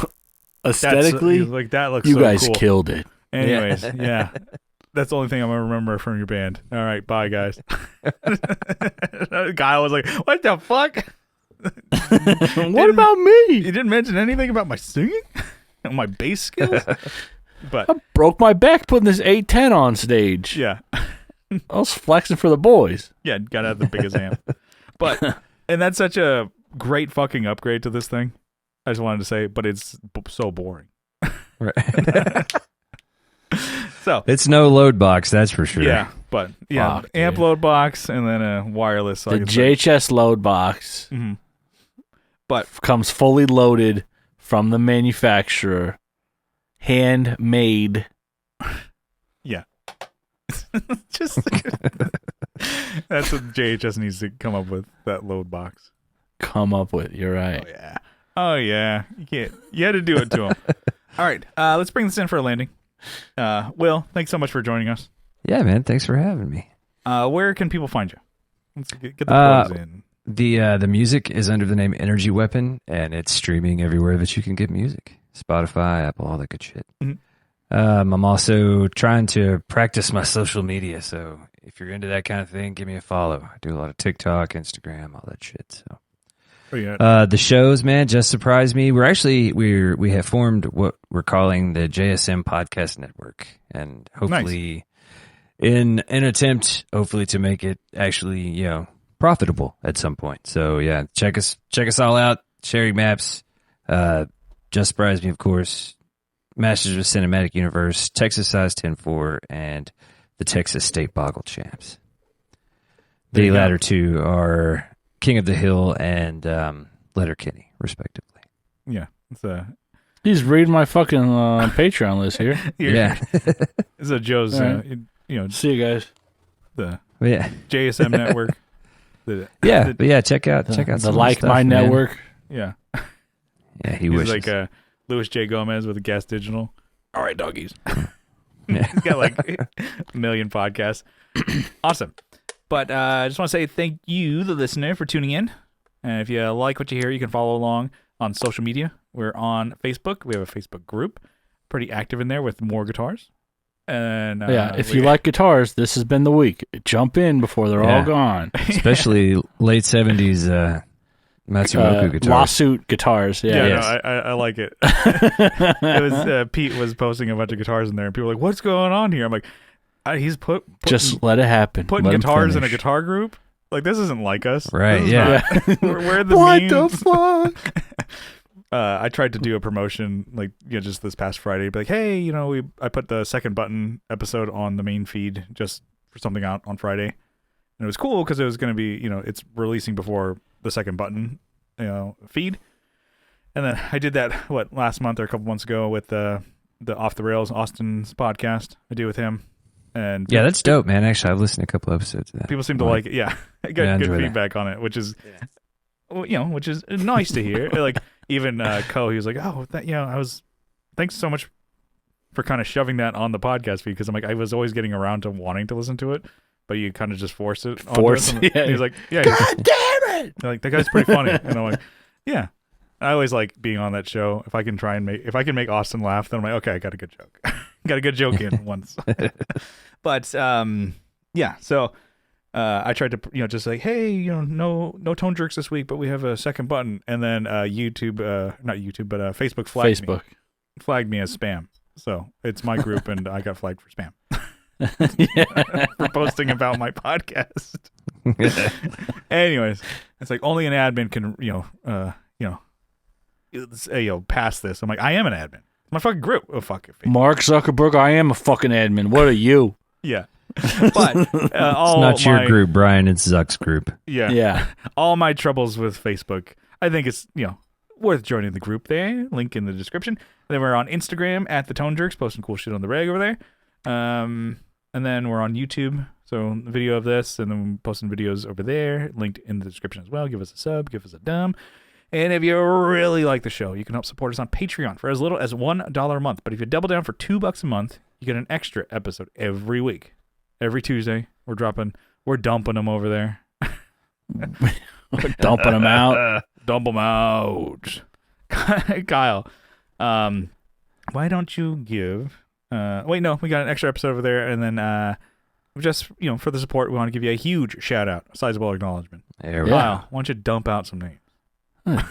Aesthetically, he's like, that looks you so guys cool. killed it. Anyways, yeah. That's the only thing I'm gonna remember from your band. All right, bye guys. Guy was like, what the fuck? What about me? You didn't mention anything about my singing? My bass skills? But I broke my back putting this 810 on stage. yeah. I was flexing for the boys. Yeah, gotta have the biggest amp. But and that's such a great fucking upgrade to this thing. I just wanted to say, but it's so boring. Right. So It's no load box, that's for sure. yeah, but yeah, Fuck, amp dude. load box and then a wireless. The JHS load box But comes fully loaded from the manufacturer, handmade. yeah, just that's what JHS needs to come up with, that load box. Come up with. You're right. Oh yeah. You can't. You had to do it to him. All right, let's bring this in for a landing. Will, thanks so much for joining us. Yeah, man. Thanks for having me. Where can people find you? Let's get the plugs in. The music is under the name Energy Weapon, and it's streaming everywhere that you can get music. Spotify, Apple, all that good shit. Mhm. I'm also trying to practice my social media, so if you're into that kind of thing, give me a follow. I do a lot of TikTok, Instagram, all that shit. So The shows, man, just surprised me. We have formed what we're calling the JSM Podcast Network, and hopefully, in an attempt, hopefully to make it actually, profitable at some point. So yeah, check us all out. Sharing Maps, just surprised me, of course. Masters of the Cinematic Universe, Texas Size 10-4, and the Texas State Boggle Champs. The latter two are King of the Hill and Letterkenny, respectively. Yeah. He's reading my fucking Patreon list here. Yeah. This is Joe's, see you guys. The JSM network. Check out the some Like stuff, My man. network. Yeah. Yeah, He's wishes. like Louis J. Gomez with Gas Digital. All right, doggies. Yeah. He's got like a million podcasts. Awesome. But I just want to say thank you, the listener, for tuning in. And if you like what you hear, you can follow along on social media. We're on Facebook. We have a Facebook group. Pretty active in there with more guitars. And if you like guitars, this has been the week. Jump in before they're all gone. Especially late 70s Matsumoku guitars. Lawsuit guitars. Yeah. No, I like it. It was Pete was posting a bunch of guitars in there, and people were like, "What's going on here?" I'm like, "He's just let it happen. Putting guitars in a guitar group. Like this isn't like us, right? We're the what memes. the fuck?" I tried to do a promotion just this past Friday, be like, "Hey, I put the Second Button episode on the main feed just for something out on Friday." And it was cool because it was going to be, it's releasing before the Second Button, feed. And then I did that, last month or a couple months ago with the Off the Rails Austin's podcast I do with him. And yeah, that's dope, man. Actually, I've listened to a couple episodes of that. people seem to like it. Yeah, I got good feedback on it, which is, which is nice to hear. Like even Ko, he was like, "Oh, thanks so much for kind of shoving that on the podcast feed," because I'm like, I was always getting around to wanting to listen to it, but you kind of just force it. Yeah. He was like, "Yeah, God damn it!" like that guy's pretty funny," and I'm like, "Yeah." I always like being on that show. If I can make Austin laugh, then I'm like, okay, I got a good joke. Got a good joke in once. But yeah. So I tried to just like, hey, no Tone Jerks this week, but we have a Second Button, and then YouTube, not YouTube, but Facebook flagged me as spam. So it's my group, and I got flagged for spam. For posting about my podcast. Anyways, it's like only an admin can pass this. I'm like, I am an admin. My fucking group. Oh fuck it. Mark Zuckerberg, I am a fucking admin. What are you? Yeah. But it's not your group, Brian. It's Zuck's group. Yeah. All my troubles with Facebook, I think it's worth joining the group there. Link in the description. And then we're on Instagram at the Tone Jerks, posting cool shit on the reg over there. And then we're on YouTube. So the video of this, and then we're posting videos over there, linked in the description as well. Give us a sub, give us a dumb. And if you really like the show, you can help support us on Patreon for as little as $1 a month. But if you double down for $2 a month, you get an extra episode every week. Every Tuesday, we're dumping them over there. Dumping them out. Dump them out. Kyle, why don't you give... we got an extra episode over there, and then just, for the support, we want to give you a huge shout-out, a sizable acknowledgement. Kyle, why don't you dump out some names?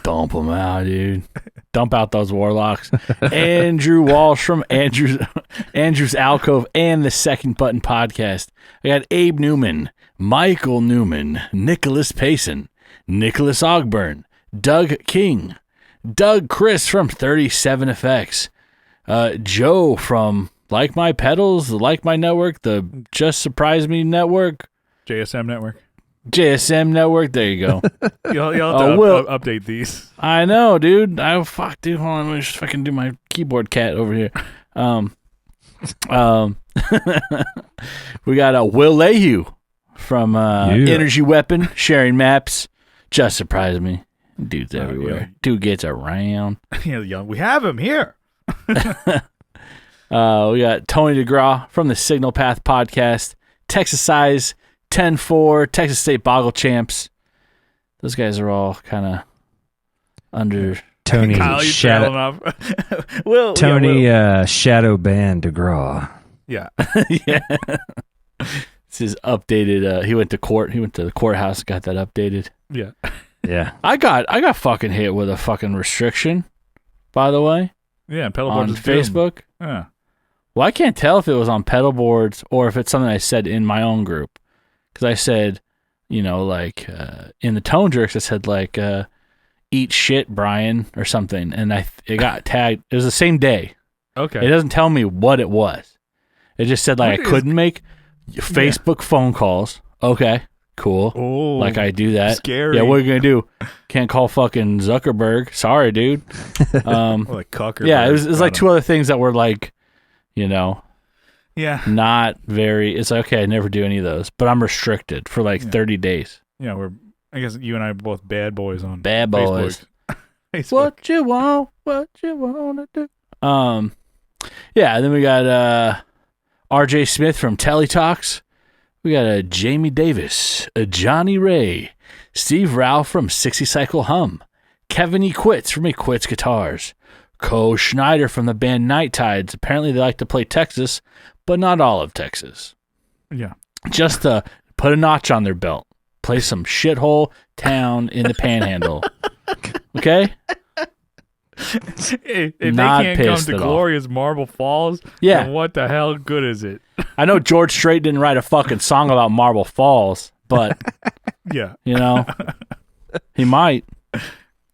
Dump them out, dude. Dump out those warlocks. Andrew Walsh from Andrew's Alcove and the Second Button Podcast. I got Abe Newman, Michael Newman, Nicholas Payson, Nicholas Ogburn, Doug King, Doug Chris from 37 Effects, Joe from Like My Pedals, the Like My Network, the Just Surprise Me Network, JSM Network. JSM Network. There you go. You'll have to update these. I know, dude. Dude. Hold on. Let me just fucking do my keyboard cat over here. We got Will Lehew from Energy Weapon, Sharing Maps. Just Surprise Me. Dude's everywhere. Yeah. Dude gets around. We have him here. We got Tony DeGraw from the Signal Path Podcast, Texas Size 10-4, Texas State Boggle Champs. Those guys are all kind of under Tony Shadow. Will Shadow Band DeGraw. Yeah. Yeah. This is updated. He went to court. He went to the courthouse, got that updated. Yeah. Yeah. I got fucking hit with a fucking restriction, by the way, Yeah, pedal on boards. Facebook. Yeah. Well, I can't tell if it was on pedal boards or if it's something I said in my own group. Because I said, like in the Tone Jerks, I said like, eat shit, Brian, or something. And it got tagged. It was the same day. Okay. It doesn't tell me what it was. It just said like I couldn't make Facebook phone calls. Okay, cool. Oh, Like I do that. Scary. Yeah, what are you going to do? Can't call fucking Zuckerberg. Sorry, dude. Like Cucker. Yeah, it was like two other things that were like, Yeah. not very. It's like, okay, I never do any of those, but I'm restricted for like 30 days. Yeah, I guess you and I are both bad boys on Bad boys. Facebook. What you want to do. Yeah, then we got RJ Smith from Telly Talks. We got Jamie Davis, Johnny Ray, Steve Rao from 60 Cycle Hum, Kevin E. Quits from E. Quits Guitars, Co Schneider from the band Night Tides. Apparently they like to play Texas, but not all of Texas. Yeah. Just to put a notch on their belt. Play some shithole town in the panhandle. Okay? If Not they can't come pissed to at all. glorious Marble Falls, Yeah. then what the hell good is it? I know George Strait didn't write a fucking song about Marble Falls, but, Yeah. he might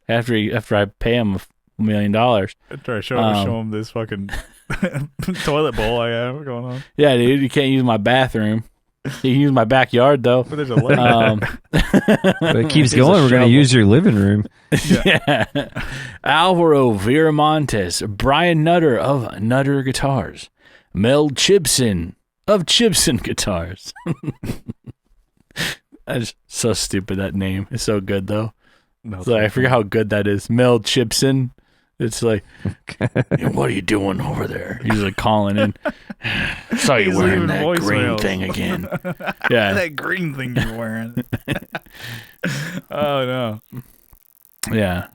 after I pay him $1 million. I try to show him this fucking toilet bowl I have going on. Yeah, dude, you can't use my bathroom. You can use my backyard, though. But there's a lake. But it keeps It's a going. We're going shovel. to use your living room. Yeah. Alvaro Viramontes, Brian Nutter of Nutter Guitars, Mel Chibson of Chibson Guitars. That's so stupid, that name. It's so good, though. No, It's like, I forget how good that is. Mel Chibson. It's like, "Hey, what are you doing over there? He's like calling in. Saw you He's wearing leaving that green voicemails. thing again. Yeah. that green thing you're wearing. Oh, no. Yeah.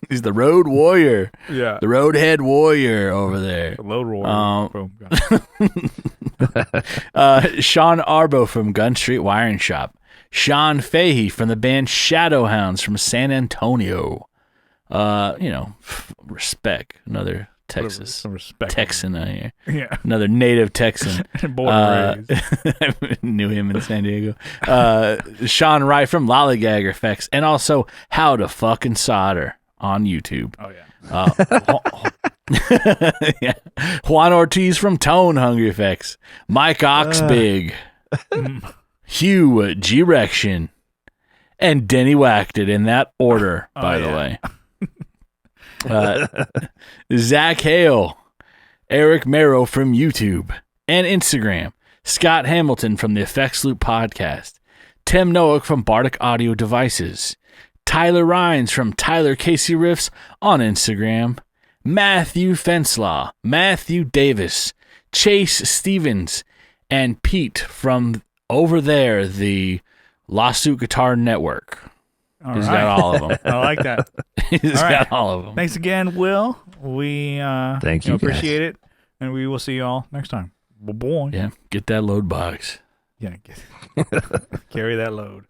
He's the road warrior. Yeah. The roadhead warrior over there. The load roller. Boom. Got it. Sean Arbo from Gun Street Wiring Shop. Sean Fahey from the band Shadowhounds from San Antonio. Respect. Another Texas. Some respect. Texan out here. Yeah. Another native Texan. Born and raised. I knew him in San Diego. Sean Wright from Lollygag Effects. And also How to Fucking Solder on YouTube. Oh, yeah. Yeah. Juan Ortiz from Tone Hungry Effects. Mike Oxbig. Hugh G-Rection. And Denny Whacked It in that order, by the way. Zach Hale. Eric Merrow from YouTube and Instagram. Scott Hamilton from the Effects Loop podcast. Tim Noack from Bardic Audio Devices. Tyler Rhines from Tyler Casey Riffs on Instagram. Matthew Fenslaw, Matthew Davis, Chase Stevens, and Pete from over there, the Lawsuit Guitar Network. He's got all of them. I like that. He's All right. got all of them. Thanks again, Will. We Thank you, guys. appreciate it, and we will see you all next time. Boy. Yeah, get that load box. Yeah. Carry that load.